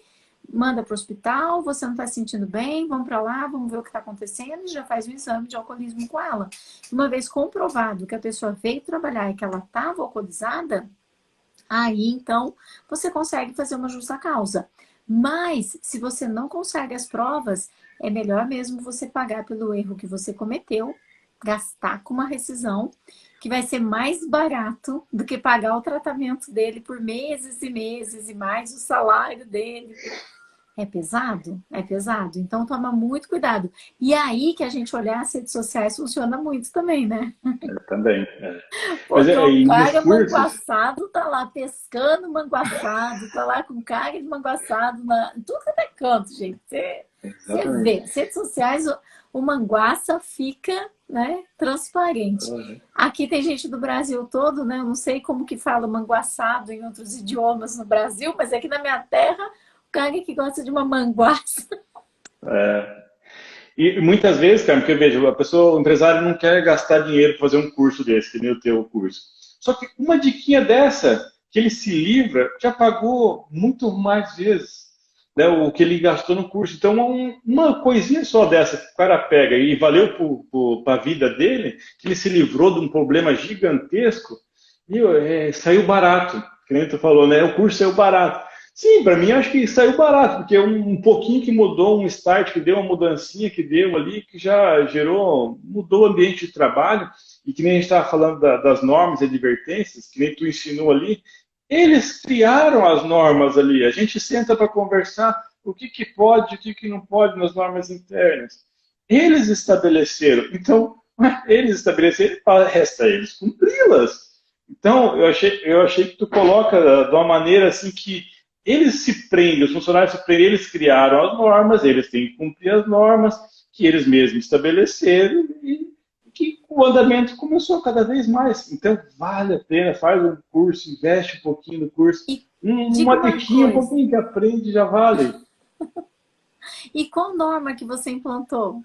Speaker 1: manda para o hospital, você não está se sentindo bem, vamos para lá, vamos ver o que está acontecendo e já faz um exame de alcoolismo com ela. Uma vez comprovado que a pessoa veio trabalhar e que ela estava alcoolizada, aí então você consegue fazer uma justa causa. Mas, se você não consegue as provas, é melhor mesmo você pagar pelo erro que você cometeu, gastar com uma rescisão, que vai ser mais barato do que pagar o tratamento dele por meses e meses, e mais o salário dele. É pesado? É pesado. Então, toma muito cuidado. E é aí que a gente olhar as redes sociais funciona muito também, né?
Speaker 2: Também. Mas
Speaker 1: Porque o
Speaker 2: e nos
Speaker 1: cara
Speaker 2: cursos?
Speaker 1: manguaçado tá lá pescando manguaçado, tá lá com cara de manguaçado em tudo que é canto, gente. Você
Speaker 2: Exatamente.
Speaker 1: vê, as redes sociais, o manguaça fica, né, transparente. Aqui tem gente do Brasil todo, né? Eu não sei como que fala manguaçado em outros idiomas no Brasil, mas aqui na minha terra, o cara que gosta de uma manguaça.
Speaker 2: E muitas vezes, cara, porque eu vejo, a pessoa, o empresário não quer gastar dinheiro para fazer um curso desse, que nem o teu curso. Só que uma diquinha dessa, que ele se livra, já pagou muito mais vezes, né, o que ele gastou no curso. Então, uma coisinha só dessa que o cara pega e valeu para a vida dele, que ele se livrou de um problema gigantesco e saiu barato. Que nem tu falou, né? O curso saiu barato. Sim, para mim acho que saiu barato, porque um pouquinho que mudou, um start que deu, uma mudancinha que deu ali, que já gerou, mudou o ambiente de trabalho, e que nem a gente estava falando das normas e advertências, que nem tu ensinou ali, eles criaram as normas ali, a gente senta para conversar o que pode, o que não pode nas normas internas. Eles estabeleceram, então, eles estabeleceram, resta a eles cumpri-las. Então, eu achei que tu coloca de uma maneira assim que eles se prendem, os funcionários se prendem, eles criaram as normas, eles têm que cumprir as normas que eles mesmos estabeleceram e que o andamento começou cada vez mais. Então, vale a pena, faz um curso, investe um pouquinho no curso,
Speaker 1: E diga
Speaker 2: uma
Speaker 1: uma
Speaker 2: diquinha, um
Speaker 1: coisa,
Speaker 2: pouquinho que aprende já vale.
Speaker 1: e qual norma que você implantou?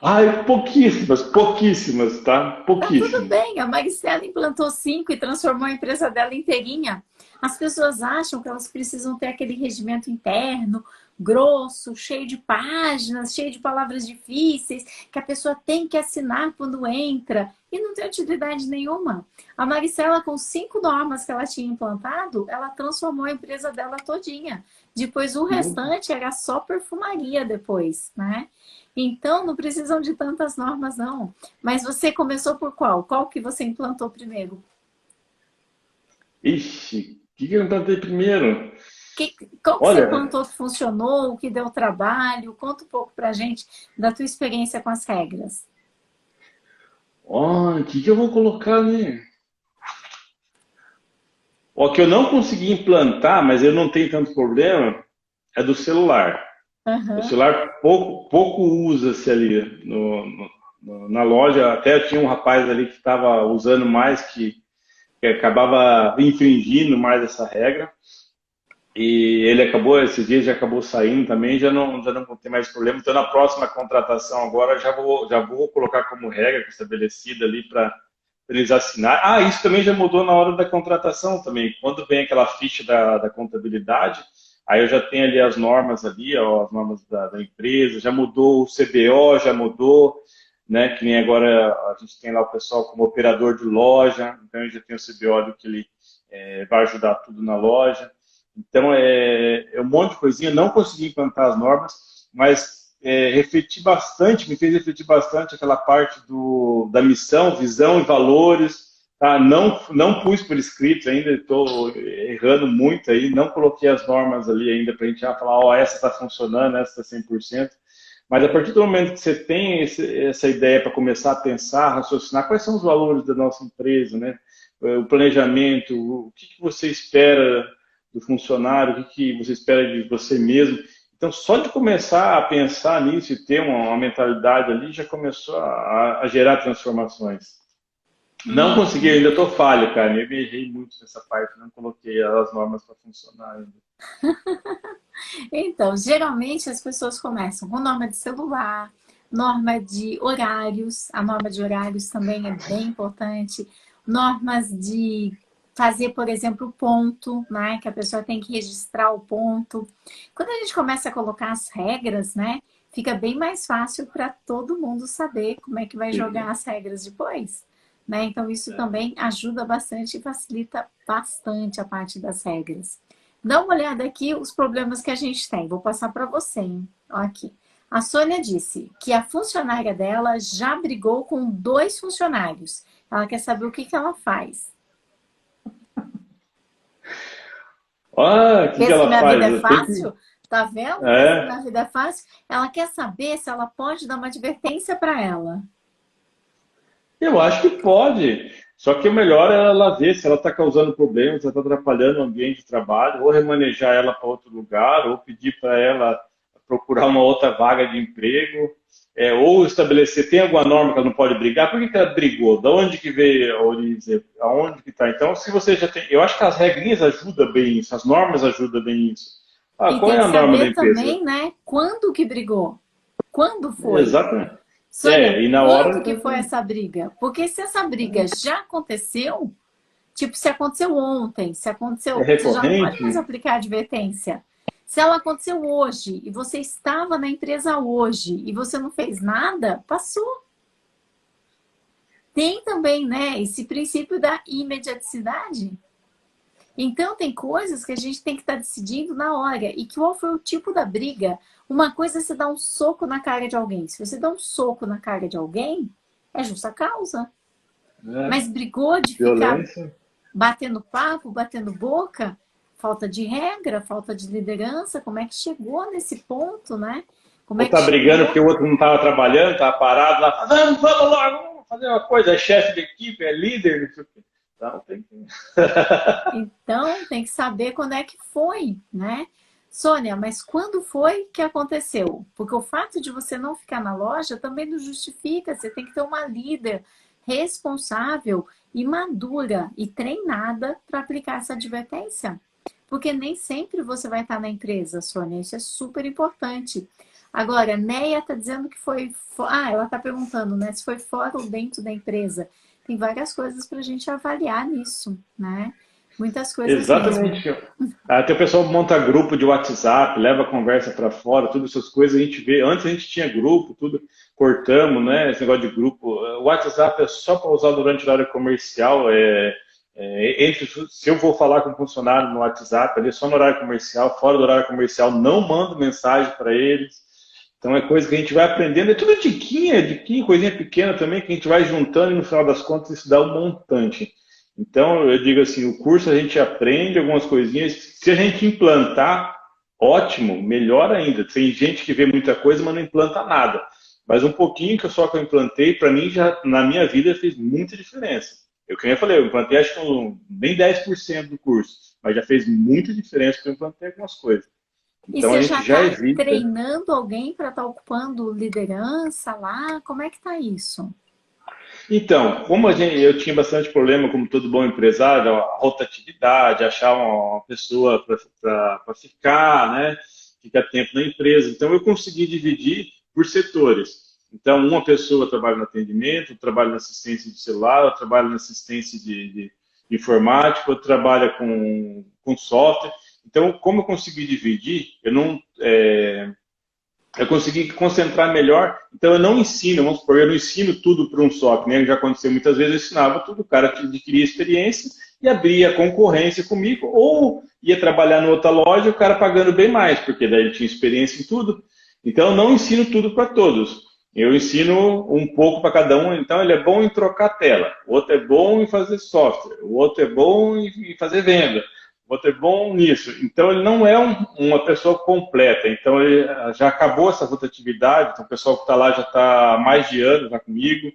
Speaker 2: Ai, pouquíssimas, pouquíssimas, tá?
Speaker 1: Tá tudo
Speaker 2: Pouquíssimas.
Speaker 1: bem, a Maricela implantou 5 e transformou a empresa dela inteirinha. As pessoas acham que elas precisam ter aquele regimento interno, grosso, cheio de páginas, cheio de palavras difíceis, que a pessoa tem que assinar quando entra. E não tem utilidade nenhuma. A Maricela, com 5 normas que ela tinha implantado, ela transformou a empresa dela todinha. Depois, o restante era só perfumaria depois, né? Então, não precisam de tantas normas, não. Mas você começou por qual? Qual que você implantou primeiro?
Speaker 2: Ixi, o que eu implantei primeiro?
Speaker 1: Qual que você
Speaker 2: Olha,
Speaker 1: implantou que funcionou, o que deu trabalho? Conta um pouco pra gente da tua experiência com as regras.
Speaker 2: o que eu vou colocar ali? O que eu não consegui implantar, mas eu não tenho tanto problema, é do celular. O
Speaker 1: Aham.
Speaker 2: celular pouco usa-se ali na loja. Até tinha um rapaz ali que estava usando mais, que acabava infringindo mais essa regra. E ele acabou, esses dias já acabou saindo também, já não tem mais problema. Então, na próxima contratação agora, já vou colocar como regra estabelecida ali para eles assinar. Ah, isso também já mudou na hora da contratação também. Quando vem aquela ficha da contabilidade, aí eu já tenho ali as normas ali, ó, as normas da empresa, já mudou o CBO, já mudou, né? Que nem agora a gente tem lá o pessoal como operador de loja, então eu já tenho o CBO do que ele vai ajudar tudo na loja. Então, é um monte de coisinha. Não consegui implantar as normas, mas refleti bastante, me fez refletir bastante aquela parte da missão, visão e valores. Tá? Não pus por escrito ainda, estou errando muito aí, não coloquei as normas ali ainda para a gente já falar, ó, essa está funcionando, essa está 100%. Mas a partir do momento que você tem essa ideia para começar a pensar, raciocinar, quais são os valores da nossa empresa, né? O planejamento, o que você espera do funcionário, o que você espera de você mesmo. Então, só de começar a pensar nisso e ter uma mentalidade ali, já começou a gerar transformações. Não consegui,
Speaker 1: Uhum.
Speaker 2: ainda estou falho, cara. Eu me errei muito nessa parte, não coloquei as normas para funcionar ainda.
Speaker 1: Então, geralmente as pessoas começam com norma de celular, norma de horários, a norma de horários também é bem importante, normas de fazer, por exemplo, o ponto, né? Que a pessoa tem que registrar o ponto. Quando a gente começa a colocar as regras, né? Fica bem mais fácil para todo mundo saber como é que vai jogar
Speaker 2: Fica.
Speaker 1: as regras depois. Né? Então, isso também ajuda bastante e facilita bastante a parte das regras. Dá uma olhada aqui os problemas que a gente tem. Vou passar para você, hein? Ó aqui. A Sônia disse que a funcionária dela já brigou com 2 funcionários. Ela quer saber o que que ela faz.
Speaker 2: Ah, o que que
Speaker 1: Esse
Speaker 2: ela
Speaker 1: Minha Vida
Speaker 2: faz?
Speaker 1: é
Speaker 2: Eu tenho que...
Speaker 1: Fácil? Tá vendo? Esse
Speaker 2: É,
Speaker 1: Minha Vida é Fácil. Ela quer saber se ela pode dar uma advertência para ela.
Speaker 2: eu acho que pode. Só que o melhor é ela ver se ela está causando problemas, se ela está atrapalhando o ambiente de trabalho, ou remanejar ela para outro lugar, ou pedir para ela procurar uma outra vaga de emprego, ou estabelecer, tem alguma norma que ela não pode brigar? Por que que ela brigou? Da onde que veio a origem? Aonde que está? Então, se você já tem... Eu acho que as regrinhas ajudam bem isso, as normas ajudam bem isso. Ah,
Speaker 1: E
Speaker 2: qual
Speaker 1: tem
Speaker 2: é
Speaker 1: que
Speaker 2: a norma da
Speaker 1: saber
Speaker 2: empresa?
Speaker 1: também, né, quando que brigou. Quando foi?
Speaker 2: Exatamente.
Speaker 1: Sônia,
Speaker 2: E na
Speaker 1: quando
Speaker 2: hora...
Speaker 1: que foi essa briga? Porque se essa briga já aconteceu, tipo, se aconteceu ontem, se
Speaker 2: É
Speaker 1: aconteceu, você já não pode mais
Speaker 2: recorrente?
Speaker 1: aplicar advertência. Se ela aconteceu hoje e você estava na empresa hoje e você não fez nada, passou. Tem também, né, esse princípio da imediaticidade. Então, tem coisas que a gente tem que estar decidindo na hora. E qual foi o tipo da briga? Uma coisa é você dar um soco na cara de alguém. Se você dá um soco na cara de alguém, é justa causa.
Speaker 2: Né?
Speaker 1: Mas brigou de ficar
Speaker 2: Violência.
Speaker 1: batendo papo, batendo boca, falta de regra, falta de liderança, como é que chegou nesse ponto, né? Como
Speaker 2: Ou
Speaker 1: é que
Speaker 2: tá brigando
Speaker 1: chegou?
Speaker 2: porque o outro não estava trabalhando, estava parado lá, vamos logo, vamos fazer uma coisa, é chefe de equipe, é líder, não sei o quê. Então tem que.
Speaker 1: Então, tem que saber quando é que foi, né? Sônia, mas quando foi que aconteceu? Porque o fato de você não ficar na loja também não justifica. Você tem que ter uma líder responsável e madura e treinada para aplicar essa advertência. Porque nem sempre você vai estar na empresa, Sônia. Isso é super importante. Agora, Neia está dizendo que foi. Ah, ela está perguntando, né? Se foi fora ou dentro da empresa. Tem várias coisas para a gente avaliar nisso, né? Muitas coisas mesmo.
Speaker 2: Exatamente. Até o pessoal monta grupo de WhatsApp, leva a conversa para fora, todas essas coisas a gente vê. Antes a gente tinha grupo, tudo cortamos, né? Esse negócio de grupo. O WhatsApp é só para usar durante o horário comercial. Se eu vou falar com um funcionário no WhatsApp, ali é só no horário comercial, fora do horário comercial, não mando mensagem para eles. Então é coisa que a gente vai aprendendo, é tudo diquinha, coisinha pequena também, que a gente vai juntando e no final das contas isso dá um montante. Então eu digo assim, o curso a gente aprende algumas coisinhas, se a gente implantar, ótimo, melhor ainda. Tem gente que vê muita coisa, mas não implanta nada. Mas um pouquinho que eu implantei, para mim já na minha vida fez muita diferença. Eu que nem falei, eu implantei acho que nem 10% do curso, mas já fez muita diferença porque eu implantei algumas coisas.
Speaker 1: E
Speaker 2: Então a
Speaker 1: você já
Speaker 2: gente já
Speaker 1: está
Speaker 2: evita.
Speaker 1: treinando alguém para estar ocupando liderança lá? Como é que tá isso?
Speaker 2: Então, como eu tinha bastante problema, como todo bom empresário, a rotatividade, achar uma pessoa para ficar, né? Ficar tempo na empresa. Então, eu consegui dividir por setores. Então, uma pessoa trabalha no atendimento, trabalha na assistência de celular, trabalha na assistência de informática, outra trabalha com software. Então, como eu consegui dividir, eu consegui concentrar melhor. Então, eu não ensino, vamos supor, eu não ensino tudo para um só, que nem já aconteceu muitas vezes, eu ensinava tudo, o cara adquiria experiência e abria concorrência comigo, ou ia trabalhar em outra loja, o cara pagando bem mais, porque daí ele tinha experiência em tudo. Então, eu não ensino tudo para todos. Eu ensino um pouco para cada um. Então, ele é bom em trocar tela, o outro é bom em fazer software, o outro é bom em fazer venda, vou ter bom nisso. Então, ele não é uma pessoa completa. Então, ele já acabou essa rotatividade. Então, o pessoal que está lá já está há mais de ano já comigo.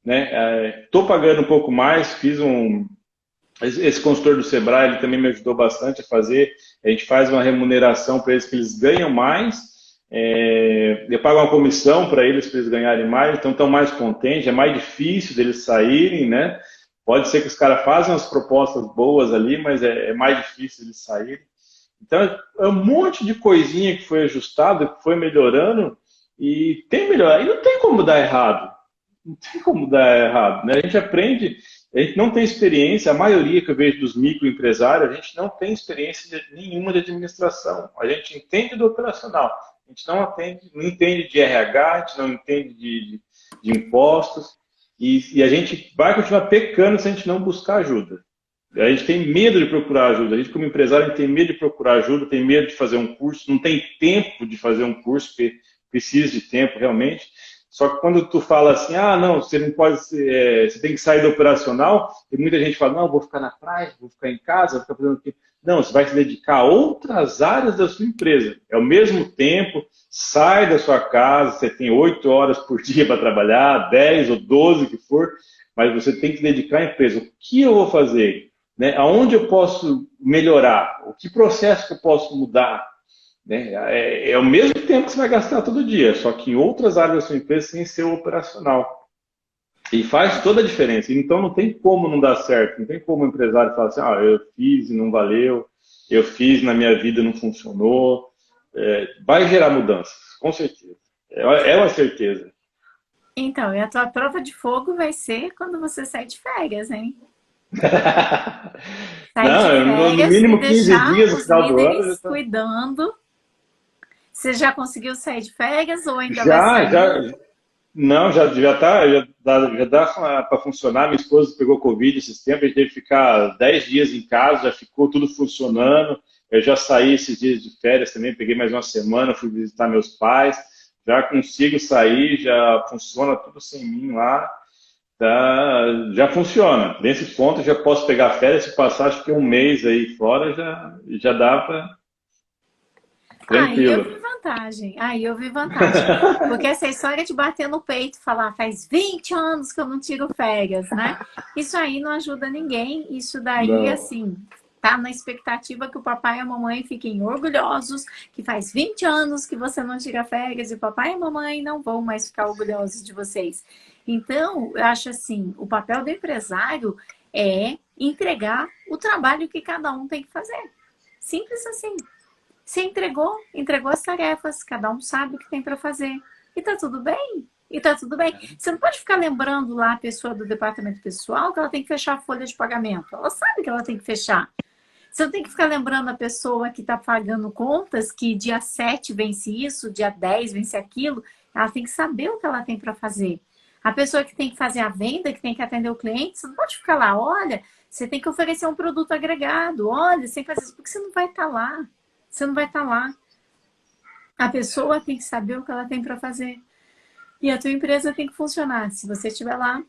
Speaker 2: Né? Estou pagando um pouco mais. Fiz esse consultor do Sebrae, ele também me ajudou bastante a fazer. A gente faz uma remuneração para eles que eles ganham mais. Eu pago uma comissão para eles ganharem mais. Então, estão mais contentes. É mais difícil deles saírem, né? Pode ser que os caras façam as propostas boas ali, mas é mais difícil eles saírem. Então, é um monte de coisinha que foi ajustado, que foi melhorando, e tem melhorado. E não tem como dar errado. Não tem como dar errado, né? A gente aprende, a gente não tem experiência, a maioria que eu vejo dos microempresários, a gente não tem experiência nenhuma de administração. A gente entende do operacional, a gente não entende de RH, a gente não entende de impostos. E a gente vai continuar pecando se a gente não buscar ajuda. A gente tem medo de procurar ajuda. A gente, como empresário, a gente tem medo de procurar ajuda, tem medo de fazer um curso, não tem tempo de fazer um curso, porque precisa de tempo realmente. Só que quando tu fala assim, ah, não, você não pode, você tem que sair do operacional, e muita gente fala, não, vou ficar na praia, vou ficar em casa, vou ficar fazendo o quê? Não, você vai se dedicar a outras áreas da sua empresa. É ao mesmo tempo, sai da sua casa, você tem 8 horas por dia para trabalhar, 10 ou 12 que for, mas você tem que dedicar à empresa. O que eu vou fazer? Né? Aonde eu posso melhorar? O que processo que eu posso mudar? Né? É o mesmo tempo que você vai gastar todo dia, só que em outras áreas da sua empresa sem ser o operacional. E faz toda a diferença. Então não tem como não dar certo, não tem como o empresário falar assim, ah, eu fiz e não valeu, eu fiz na minha vida e não funcionou. Vai gerar mudanças, com certeza. É uma certeza.
Speaker 1: Então, e a tua prova de fogo vai ser quando você sair de férias, hein? Sair de
Speaker 2: Não, no
Speaker 1: férias e
Speaker 2: mínimo 15
Speaker 1: deixar
Speaker 2: dias no
Speaker 1: os
Speaker 2: final do ano já
Speaker 1: líderes
Speaker 2: está.
Speaker 1: cuidando. Você já conseguiu sair de férias ou ainda vai
Speaker 2: Já,
Speaker 1: sair?
Speaker 2: já, não, já dá para funcionar. Minha esposa pegou Covid esses tempos, a gente teve que ficar 10 dias em casa, já ficou tudo funcionando. Eu já saí esses dias de férias também, peguei mais uma semana, fui visitar meus pais, já consigo sair, já funciona tudo sem mim lá, tá, já funciona. Nesse ponto já posso pegar férias, se passar acho que um mês aí fora, já dá para
Speaker 1: Aí eu
Speaker 2: tranquilo.
Speaker 1: vi vantagem, aí eu vi vantagem. Porque essa história de bater no peito e falar faz 20 anos que eu não tiro férias, né? Isso aí não ajuda ninguém. Isso daí,
Speaker 2: Não.
Speaker 1: assim, tá na expectativa que o papai e a mamãe fiquem orgulhosos, que faz 20 anos que você não tira férias e o papai e a mamãe não vão mais ficar orgulhosos de vocês. Então, eu acho assim, o papel do empresário é entregar o trabalho que cada um tem que fazer. Simples assim. Se entregou, entregou as tarefas, cada um sabe o que tem para fazer. E tá tudo bem. E tá tudo bem. Você não pode ficar lembrando lá a pessoa do departamento pessoal que ela tem que fechar a folha de pagamento. Ela sabe que ela tem que fechar. Você não tem que ficar lembrando a pessoa que está pagando contas que dia 7 vence isso, dia 10 vence aquilo. Ela tem que saber o que ela tem para fazer. A pessoa que tem que fazer a venda, que tem que atender o cliente, você não pode ficar lá, olha, você tem que oferecer um produto agregado, olha, você tem que fazer isso, porque você não vai estar lá. Você não vai estar lá. A pessoa tem que saber o que ela tem para fazer. E a tua empresa tem que funcionar. Se você estiver lá,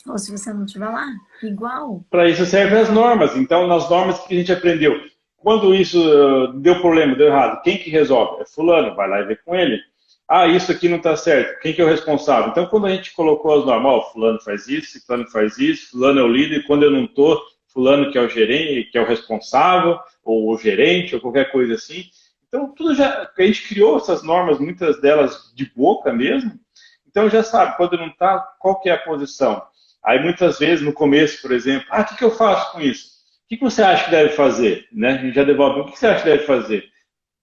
Speaker 1: ou se você não estiver lá, igual.
Speaker 2: Para isso servem as
Speaker 1: Igual.
Speaker 2: normas. Então, nas normas que a gente aprendeu, quando isso deu problema, deu errado, quem que resolve? É fulano, vai lá e vê com ele. Ah, isso aqui não está certo. Quem que é o responsável? Então, quando a gente colocou as normas, ó, fulano faz isso, fulano faz isso, fulano é o líder, quando eu não estou, fulano que é o gerente, que é o responsável, ou o gerente, ou qualquer coisa assim. Então, tudo já, a gente criou essas normas, muitas delas de boca mesmo. Então, já sabe, quando não está, qual que é a posição? Aí, muitas vezes, no começo, por exemplo, ah, o que que eu faço com isso? O que que você acha que deve fazer? Né? A gente já devolve, o que que você acha que deve fazer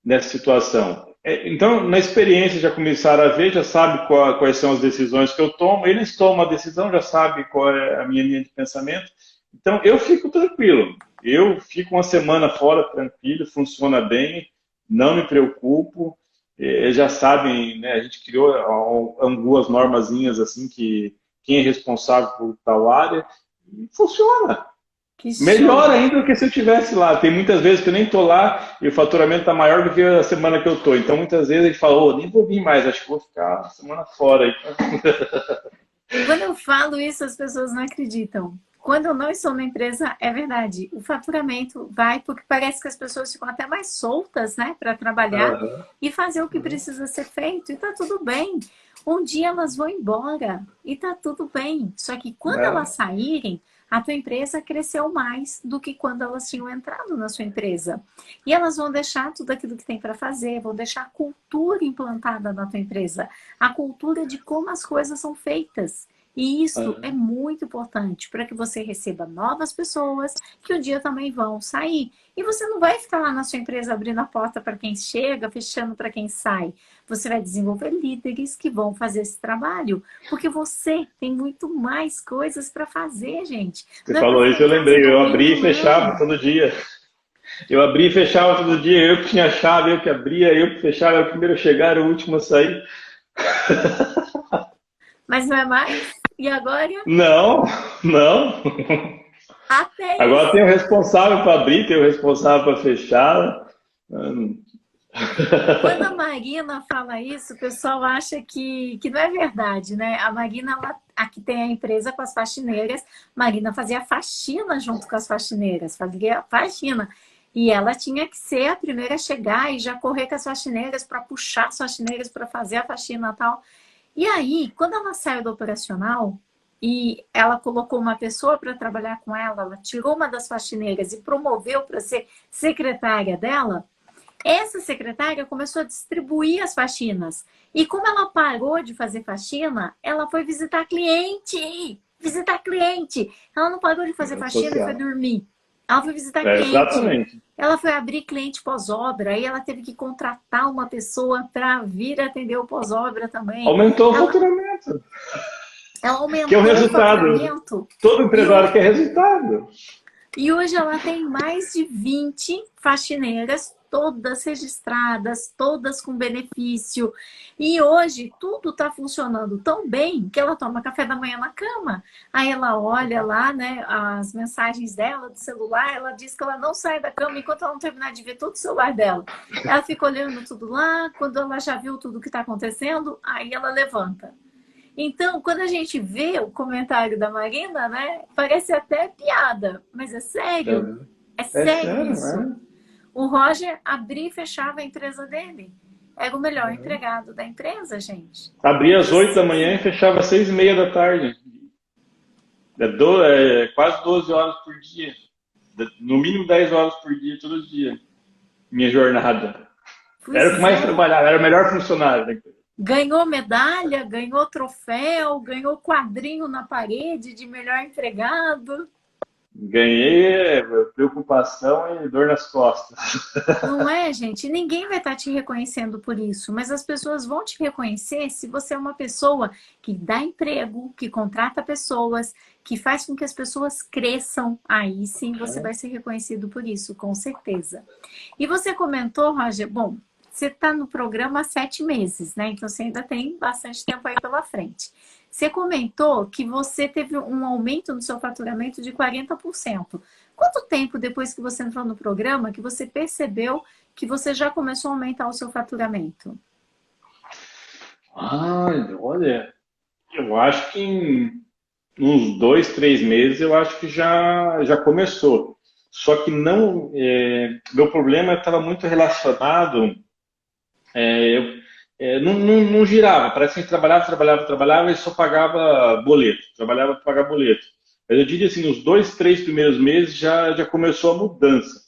Speaker 2: nessa situação? Então, na experiência, já começaram a ver, já sabe quais são as decisões que eu tomo, eles tomam a decisão, já sabe qual é a minha linha de pensamento. Então, eu fico tranquilo. Eu fico uma semana fora tranquilo, funciona bem, não me preocupo. Eles já sabem, né, a gente criou algumas normazinhas assim que quem é responsável por tal área e funciona.
Speaker 1: Que
Speaker 2: Melhor
Speaker 1: show.
Speaker 2: ainda do que se eu estivesse lá. Tem muitas vezes que eu nem estou lá e o faturamento está maior do que a semana que eu estou. Então, muitas vezes a gente fala, oh, nem vou vir mais, acho que vou ficar uma semana fora. Aí.
Speaker 1: Quando eu falo isso, as pessoas não acreditam. Quando eu não estou na empresa, é verdade. O faturamento vai, porque parece que as pessoas ficam até mais soltas, né, para trabalhar
Speaker 2: Uhum.
Speaker 1: e fazer o que precisa ser feito. E tá tudo bem. Um dia elas vão embora e tá tudo bem. Só que quando elas
Speaker 2: É.
Speaker 1: saírem, a tua empresa cresceu mais do que quando elas tinham entrado na sua empresa. E elas vão deixar tudo aquilo que tem para fazer, vão deixar a cultura implantada na tua empresa, a cultura de como as coisas são feitas. E isso é
Speaker 2: Uhum.
Speaker 1: muito importante para que você receba novas pessoas que um dia também vão sair. E você não vai ficar lá na sua empresa abrindo a porta para quem chega, fechando para quem sai. Você vai desenvolver líderes que vão fazer esse trabalho, porque você tem muito mais coisas para fazer, gente.
Speaker 2: Você
Speaker 1: Não é para
Speaker 2: falou
Speaker 1: ficar
Speaker 2: isso,
Speaker 1: em
Speaker 2: eu
Speaker 1: casa
Speaker 2: lembrei. Eu abri
Speaker 1: dormindo,
Speaker 2: e fechava
Speaker 1: não.
Speaker 2: todo dia. Eu abri e fechava todo dia. Eu que tinha a chave, eu que abria, eu que fechava. Eu o primeiro a chegar, era o último a sair.
Speaker 1: Mas não é mais? E agora?
Speaker 2: Não, não.
Speaker 1: Até
Speaker 2: Agora tem o
Speaker 1: isso.
Speaker 2: responsável para abrir, tem o responsável para fechar.
Speaker 1: Quando a Marina fala isso, o pessoal acha que não é verdade, né? A Marina, ela, aqui tem a empresa com as faxineiras. Marina fazia faxina junto com as faxineiras, fazia faxina. E ela tinha que ser a primeira a chegar e já correr com as faxineiras para puxar as faxineiras para fazer a faxina e tal. E aí, quando ela saiu do operacional e ela colocou uma pessoa para trabalhar com ela, ela tirou uma das faxineiras e promoveu para ser secretária dela, essa secretária começou a distribuir as faxinas. E como ela parou de fazer faxina, ela foi visitar cliente. Visitar cliente. Ela não parou de fazer faxina e foi
Speaker 2: Social.
Speaker 1: dormir. Ela foi visitar
Speaker 2: É,
Speaker 1: cliente.
Speaker 2: exatamente.
Speaker 1: Ela foi abrir cliente pós-obra. Aí ela teve que contratar uma pessoa para vir atender o pós-obra também.
Speaker 2: Aumentou o
Speaker 1: Ela,
Speaker 2: faturamento,
Speaker 1: ela
Speaker 2: que é o
Speaker 1: aumentou o
Speaker 2: resultado.
Speaker 1: faturamento.
Speaker 2: Todo
Speaker 1: E
Speaker 2: empresário quer resultado.
Speaker 1: E hoje ela tem mais de 20 faxineiras, todas registradas, todas com benefício. E hoje tudo está funcionando tão bem que ela toma café da manhã na cama. Aí ela olha lá, né, as mensagens dela do celular, ela diz que ela não sai da cama enquanto ela não terminar de ver todo o celular dela. Ela fica olhando tudo lá, quando ela já viu tudo o que está acontecendo, aí ela levanta. Então, quando a gente vê o comentário da Marina, né, parece até piada, mas é sério. É
Speaker 2: É
Speaker 1: sério
Speaker 2: sério,
Speaker 1: isso.
Speaker 2: né?
Speaker 1: O Roger abria e fechava a empresa dele. Era o melhor empregado da empresa, gente. Não
Speaker 2: Abria às 8 da manhã e
Speaker 1: precisa.
Speaker 2: fechava às 6:30 da tarde. É quase 12 horas por dia. No mínimo 10 horas por dia, todo dia. Minha jornada. Era o que
Speaker 1: Pois
Speaker 2: mais
Speaker 1: é.
Speaker 2: trabalhava, era o melhor funcionário da empresa.
Speaker 1: Ganhou medalha, ganhou troféu, ganhou quadrinho na parede de melhor empregado.
Speaker 2: Ganhei preocupação e dor nas costas.
Speaker 1: Não é, gente? Ninguém vai estar te reconhecendo por isso, mas as pessoas vão te reconhecer se você é uma pessoa que dá emprego, que contrata pessoas, que faz com que as pessoas cresçam. Aí sim você vai ser reconhecido por isso, com certeza. E você comentou, Roger, bom, você está no programa há 7 meses, né? Então você ainda tem bastante tempo aí pela frente. Você comentou que você teve um aumento no seu faturamento de 40%. Quanto tempo depois que você entrou no programa que você percebeu que você já começou a aumentar o seu faturamento?
Speaker 2: Ai, olha, eu acho que em uns 2, 3 meses eu acho que já começou. Só que não, meu problema estava muito relacionado, não girava. Parece que a gente trabalhava e só pagava boleto. Trabalhava para pagar boleto. Mas eu diria assim, nos 2, 3 primeiros meses já começou a mudança.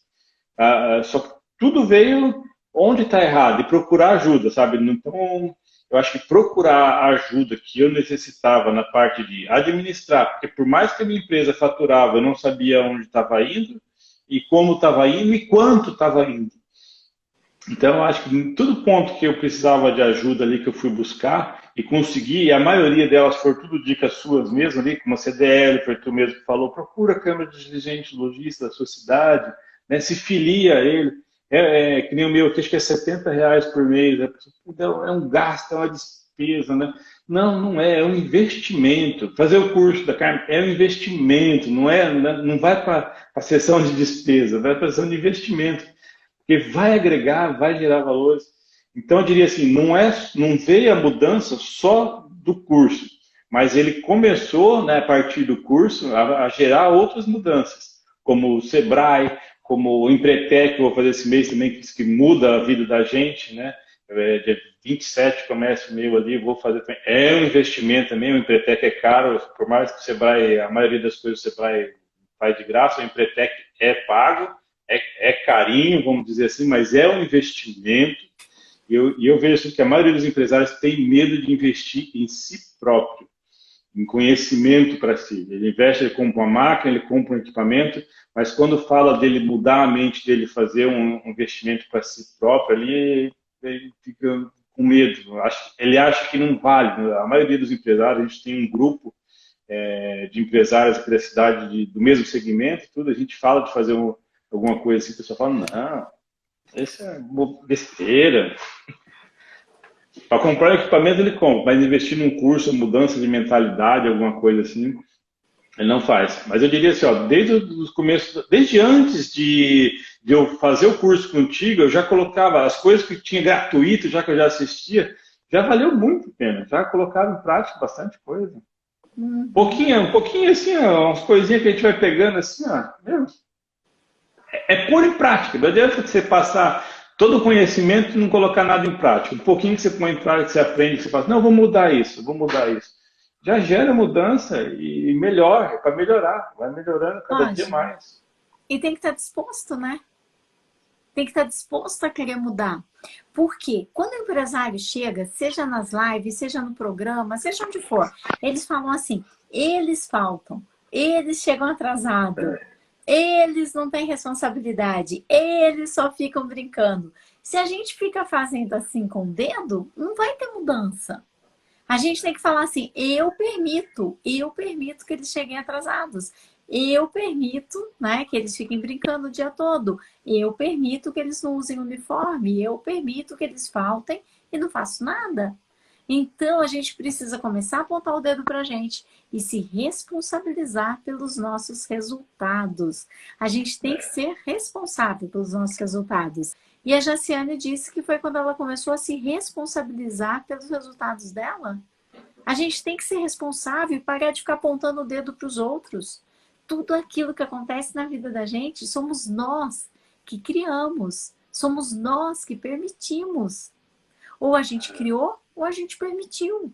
Speaker 2: Só que tudo veio onde está errado e procurar ajuda, sabe? Então, eu acho que procurar a ajuda que eu necessitava na parte de administrar, porque por mais que a minha empresa faturava, eu não sabia onde estava indo e como estava indo e quanto estava indo. Então, eu acho que em todo ponto que eu precisava de ajuda ali que eu fui buscar e consegui, e a maioria delas foram tudo dicas suas mesmo ali, como a CDL, foi tu mesmo que falou, procura a Câmara de Dirigente Logista da sua cidade, né, se filia a ele. Que nem o meu, que acho que é R$ 70 por mês. Então, é um gasto, é uma despesa, né? Não, não é um investimento. Fazer o curso da Carmen é um investimento, não vai para a seção de despesa, vai para a seção de investimento porque vai agregar, vai gerar valores. Então, eu diria assim, não veio a mudança só do curso, mas ele começou, né, a partir do curso, a gerar outras mudanças, como o Sebrae, como o Empretec, que eu vou fazer esse mês também, que muda a vida da gente, né? Dia 27 começa o meu ali, vou fazer também. É um investimento também, o Empretec é caro, por mais que o Sebrae, a maioria das coisas o Sebrae faz de graça, o Empretec é pago, é carinho, vamos dizer assim, mas é um investimento. E eu vejo assim, que a maioria dos empresários tem medo de investir em si próprio, em conhecimento para si. Ele investe, ele compra uma máquina, ele compra um equipamento, mas quando fala dele mudar a mente dele, fazer um investimento para si próprio, ali ele fica com medo. Ele acha que não vale. A maioria dos empresários, a gente tem um grupo de empresários aqui da cidade do mesmo segmento, tudo, a gente fala de fazer alguma coisa assim, o pessoal fala, não, isso é besteira. Para comprar equipamento ele compra, mas investir num curso, mudança de mentalidade, alguma coisa assim, Ele não faz. Mas eu diria assim, ó, desde o começo, desde antes de eu fazer o curso contigo, eu já colocava as coisas que tinha gratuito, já que eu já assistia, já valeu muito a pena. Já colocava em prática bastante coisa.
Speaker 1: Uhum.
Speaker 2: Um pouquinho assim, ó, umas coisinhas que a gente vai pegando assim, ó. Meu, é pôr em prática. Não adianta você passar todo o conhecimento e não colocar nada em prática. Um pouquinho que você põe em prática, que você aprende, que você fala, não, vou mudar isso, vou mudar isso. Já gera mudança e melhora, para melhorar, vai melhorando cada dia
Speaker 1: Lógico.
Speaker 2: mais.
Speaker 1: E tem que estar disposto, né? Tem que estar disposto a querer mudar. Porque quando o empresário chega, seja nas lives, seja no programa, seja onde for, eles falam assim, eles faltam, eles chegam atrasados, eles não têm responsabilidade, eles só ficam brincando. Se a gente fica fazendo assim com o dedo, não vai ter mudança. A gente tem que falar assim: eu permito que eles cheguem atrasados. Eu permito, né, que eles fiquem brincando o dia todo. Eu permito que eles não usem uniforme. Eu permito que eles faltem e não faço nada. Então a gente precisa começar a apontar o dedo para a gente e se responsabilizar pelos nossos resultados. A gente tem que ser responsável pelos nossos resultados. E a Jaciane disse que foi quando ela começou a se responsabilizar pelos resultados dela. A gente tem que ser responsável e parar de ficar apontando o dedo para os outros. Tudo aquilo que acontece na vida da gente, somos nós que criamos, somos nós que permitimos. Ou a gente criou, ou a gente permitiu.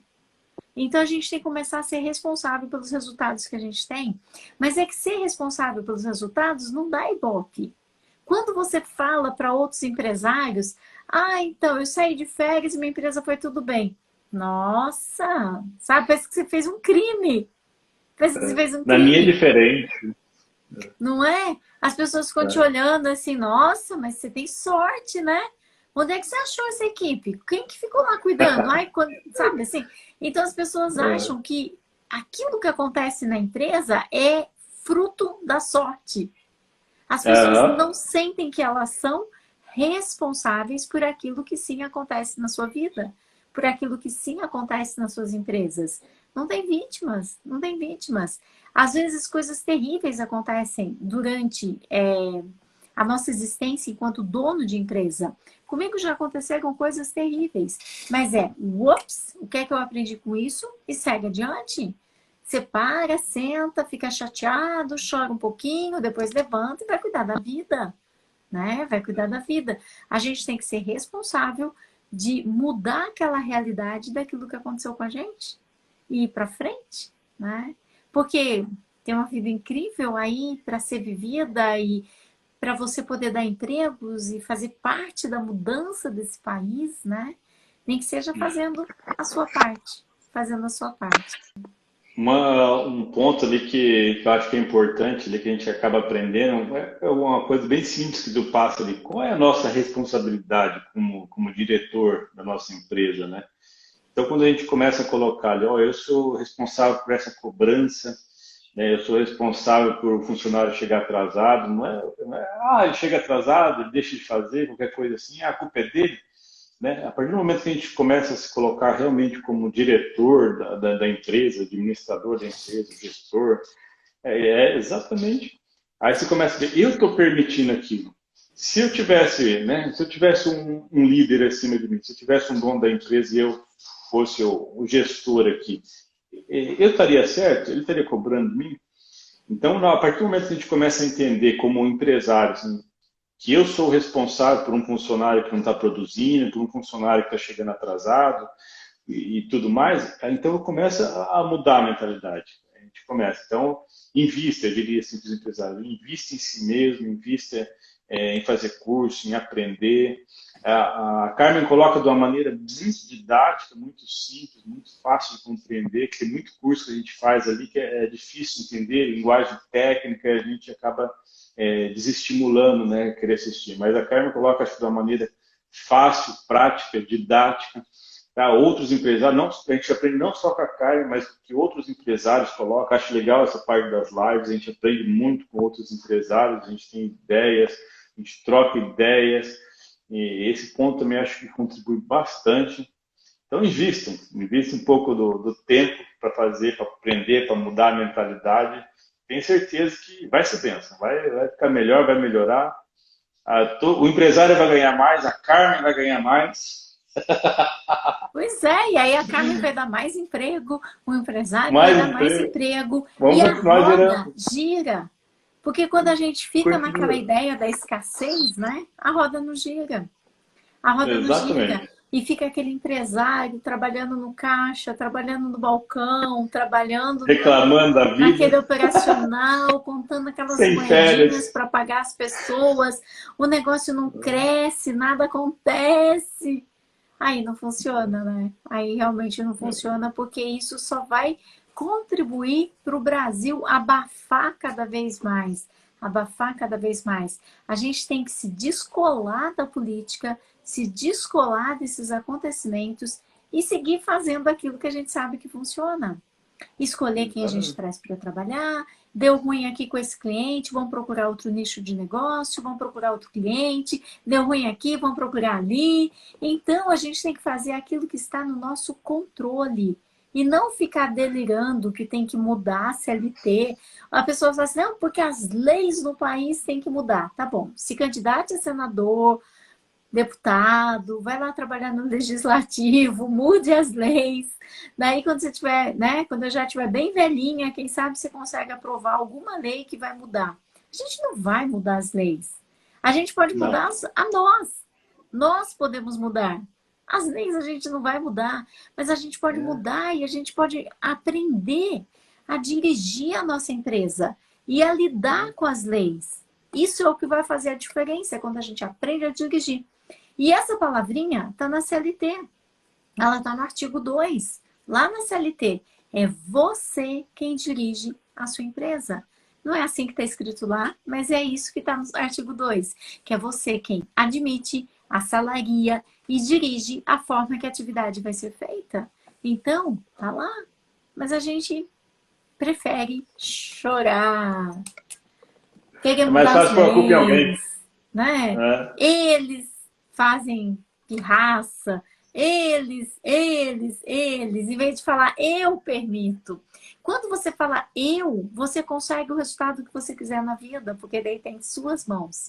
Speaker 1: Então a gente tem que começar a ser responsável pelos resultados que a gente tem. Mas é que ser responsável pelos resultados não dá ibope. Quando você fala para outros empresários, então eu saí de férias e minha empresa foi tudo bem. Nossa, sabe? Parece que você fez um crime. Parece que você fez um
Speaker 2: Na minha é
Speaker 1: crime,
Speaker 2: diferente.
Speaker 1: não é? As pessoas ficam te
Speaker 2: Né?
Speaker 1: olhando assim, nossa, mas você tem sorte, né? Onde é que você achou essa equipe? Quem que ficou lá cuidando? Sabe assim? Então as pessoas acham que aquilo que acontece na empresa é fruto da sorte. As pessoas
Speaker 2: Aham.
Speaker 1: não sentem que elas são responsáveis por aquilo que sim acontece na sua vida, por aquilo que sim acontece nas suas empresas. Não tem vítimas, não tem vítimas. Às vezes coisas terríveis acontecem durante a nossa existência enquanto dono de empresa. Comigo já aconteceram coisas terríveis, mas ups, o que é que eu aprendi com isso? E segue adiante. Você para, senta, fica chateado, chora um pouquinho, depois levanta e vai cuidar da vida, né? Vai cuidar da vida. A gente tem que ser responsável de mudar aquela realidade daquilo que aconteceu com a gente e ir para frente, né? Porque tem uma vida incrível aí para ser vivida e para você poder dar empregos e fazer parte da mudança desse país, né? Nem que seja fazendo a sua parte, fazendo a sua parte.
Speaker 2: Um ponto ali que eu acho que é importante, ali que a gente acaba aprendendo, é uma coisa bem simples que tu passa ali. Qual é a nossa responsabilidade como diretor da nossa empresa, né? Então, quando a gente começa a colocar ali, ó, eu sou responsável por essa cobrança, né? Eu sou responsável por o funcionário chegar atrasado, ele chega atrasado, ele deixa de fazer, qualquer coisa assim, a culpa é dele, né? A partir do momento que a gente começa a se colocar realmente como diretor da empresa, administrador da empresa, gestor, exatamente. Aí você começa a ver, eu estou permitindo aquilo. Se eu tivesse, né, se eu tivesse um líder acima de mim, se eu tivesse um dono da empresa e eu fosse o gestor aqui, eu estaria certo? Ele estaria cobrando de mim? Então, a partir do momento que a gente começa a entender como empresário, assim, que eu sou responsável por um funcionário que não está produzindo, por um funcionário que está chegando atrasado e tudo mais, então eu começo a mudar a mentalidade. A gente começa. Então, invista, eu diria assim para os empresários, invista em si mesmo, invista em fazer curso, em aprender. A Carmen coloca de uma maneira muito didática, muito simples, muito fácil de compreender, que tem muito curso que a gente faz ali que é difícil entender, linguagem técnica, a gente acaba desestimulando, né, querer assistir. Mas a Carmen coloca, acho que de uma maneira fácil, prática, didática. Tá? Outros empresários, não, a gente aprende não só com a Carmen, mas que outros empresários colocam. Acho legal essa parte das lives, a gente aprende muito com outros empresários, a gente tem ideias, a gente troca ideias. E esse ponto também acho que contribui bastante Então, invistam um pouco do tempo para fazer, para aprender, para mudar a mentalidade. Tenho certeza que vai ser bênção, vai ficar melhor, vai melhorar. O empresário vai ganhar mais, a Carmen vai ganhar mais.
Speaker 1: Pois é, e aí a Carmen vai dar mais emprego, o empresário vai
Speaker 2: Mais
Speaker 1: dar mais
Speaker 2: emprego.
Speaker 1: emprego, e
Speaker 2: Vamos
Speaker 1: a
Speaker 2: continuar
Speaker 1: roda
Speaker 2: gerando.
Speaker 1: gira. Porque quando a gente fica naquela
Speaker 2: Continua.
Speaker 1: ideia da escassez, né? A roda não gira. A roda não gira.
Speaker 2: Exatamente.
Speaker 1: E fica aquele empresário trabalhando no caixa, trabalhando no balcão, trabalhando
Speaker 2: Reclamando da vida,
Speaker 1: naquele operacional, contando aquelas
Speaker 2: sem
Speaker 1: moedinhas
Speaker 2: férias.
Speaker 1: para pagar as pessoas. O negócio não cresce, nada acontece. Aí não funciona, né? Aí realmente não funciona porque isso só vai contribuir para o Brasil abafar cada vez mais. Abafar cada vez mais. A gente tem que se descolar da política, se descolar desses acontecimentos e seguir fazendo aquilo que a gente sabe que funciona. Escolher quem a gente
Speaker 2: Exatamente.
Speaker 1: traz para trabalhar, deu ruim aqui com esse cliente, vamos procurar outro nicho de negócio, vamos procurar outro cliente, deu ruim aqui, vamos procurar ali. Então, a gente tem que fazer aquilo que está no nosso controle e não ficar delirando que tem que mudar a CLT. A pessoa fala assim, não, porque as leis no país têm que mudar. Tá bom, se candidate a senador, deputado, vai lá trabalhar no legislativo, mude as leis. Daí, quando você tiver, né? Quando eu já estiver bem velhinha, quem sabe você consegue aprovar alguma lei que vai mudar. A gente não vai mudar as leis. A gente pode
Speaker 2: Não.
Speaker 1: mudar a nós. Nós podemos mudar. As leis a gente não vai mudar, mas a gente pode
Speaker 2: É.
Speaker 1: mudar e a gente pode aprender a dirigir a nossa empresa e a lidar com as leis. Isso é o que vai fazer a diferença quando a gente aprende a dirigir. E essa palavrinha está na CLT. Ela está no artigo 2. Lá na CLT. É você quem dirige a sua empresa. Não é assim que está escrito lá, mas é isso que está no artigo 2. Que é você quem admite, assalaria e dirige a forma que a atividade vai ser feita. Então, tá lá. Mas a gente prefere chorar. Querer
Speaker 2: É mais
Speaker 1: mudar as
Speaker 2: fácil pôr a culpa em alguém.
Speaker 1: leis, né?
Speaker 2: Né?
Speaker 1: Eles fazem pirraça, eles, em vez de falar eu permito. Quando você fala eu, você consegue o resultado que você quiser na vida, porque daí tem em suas mãos.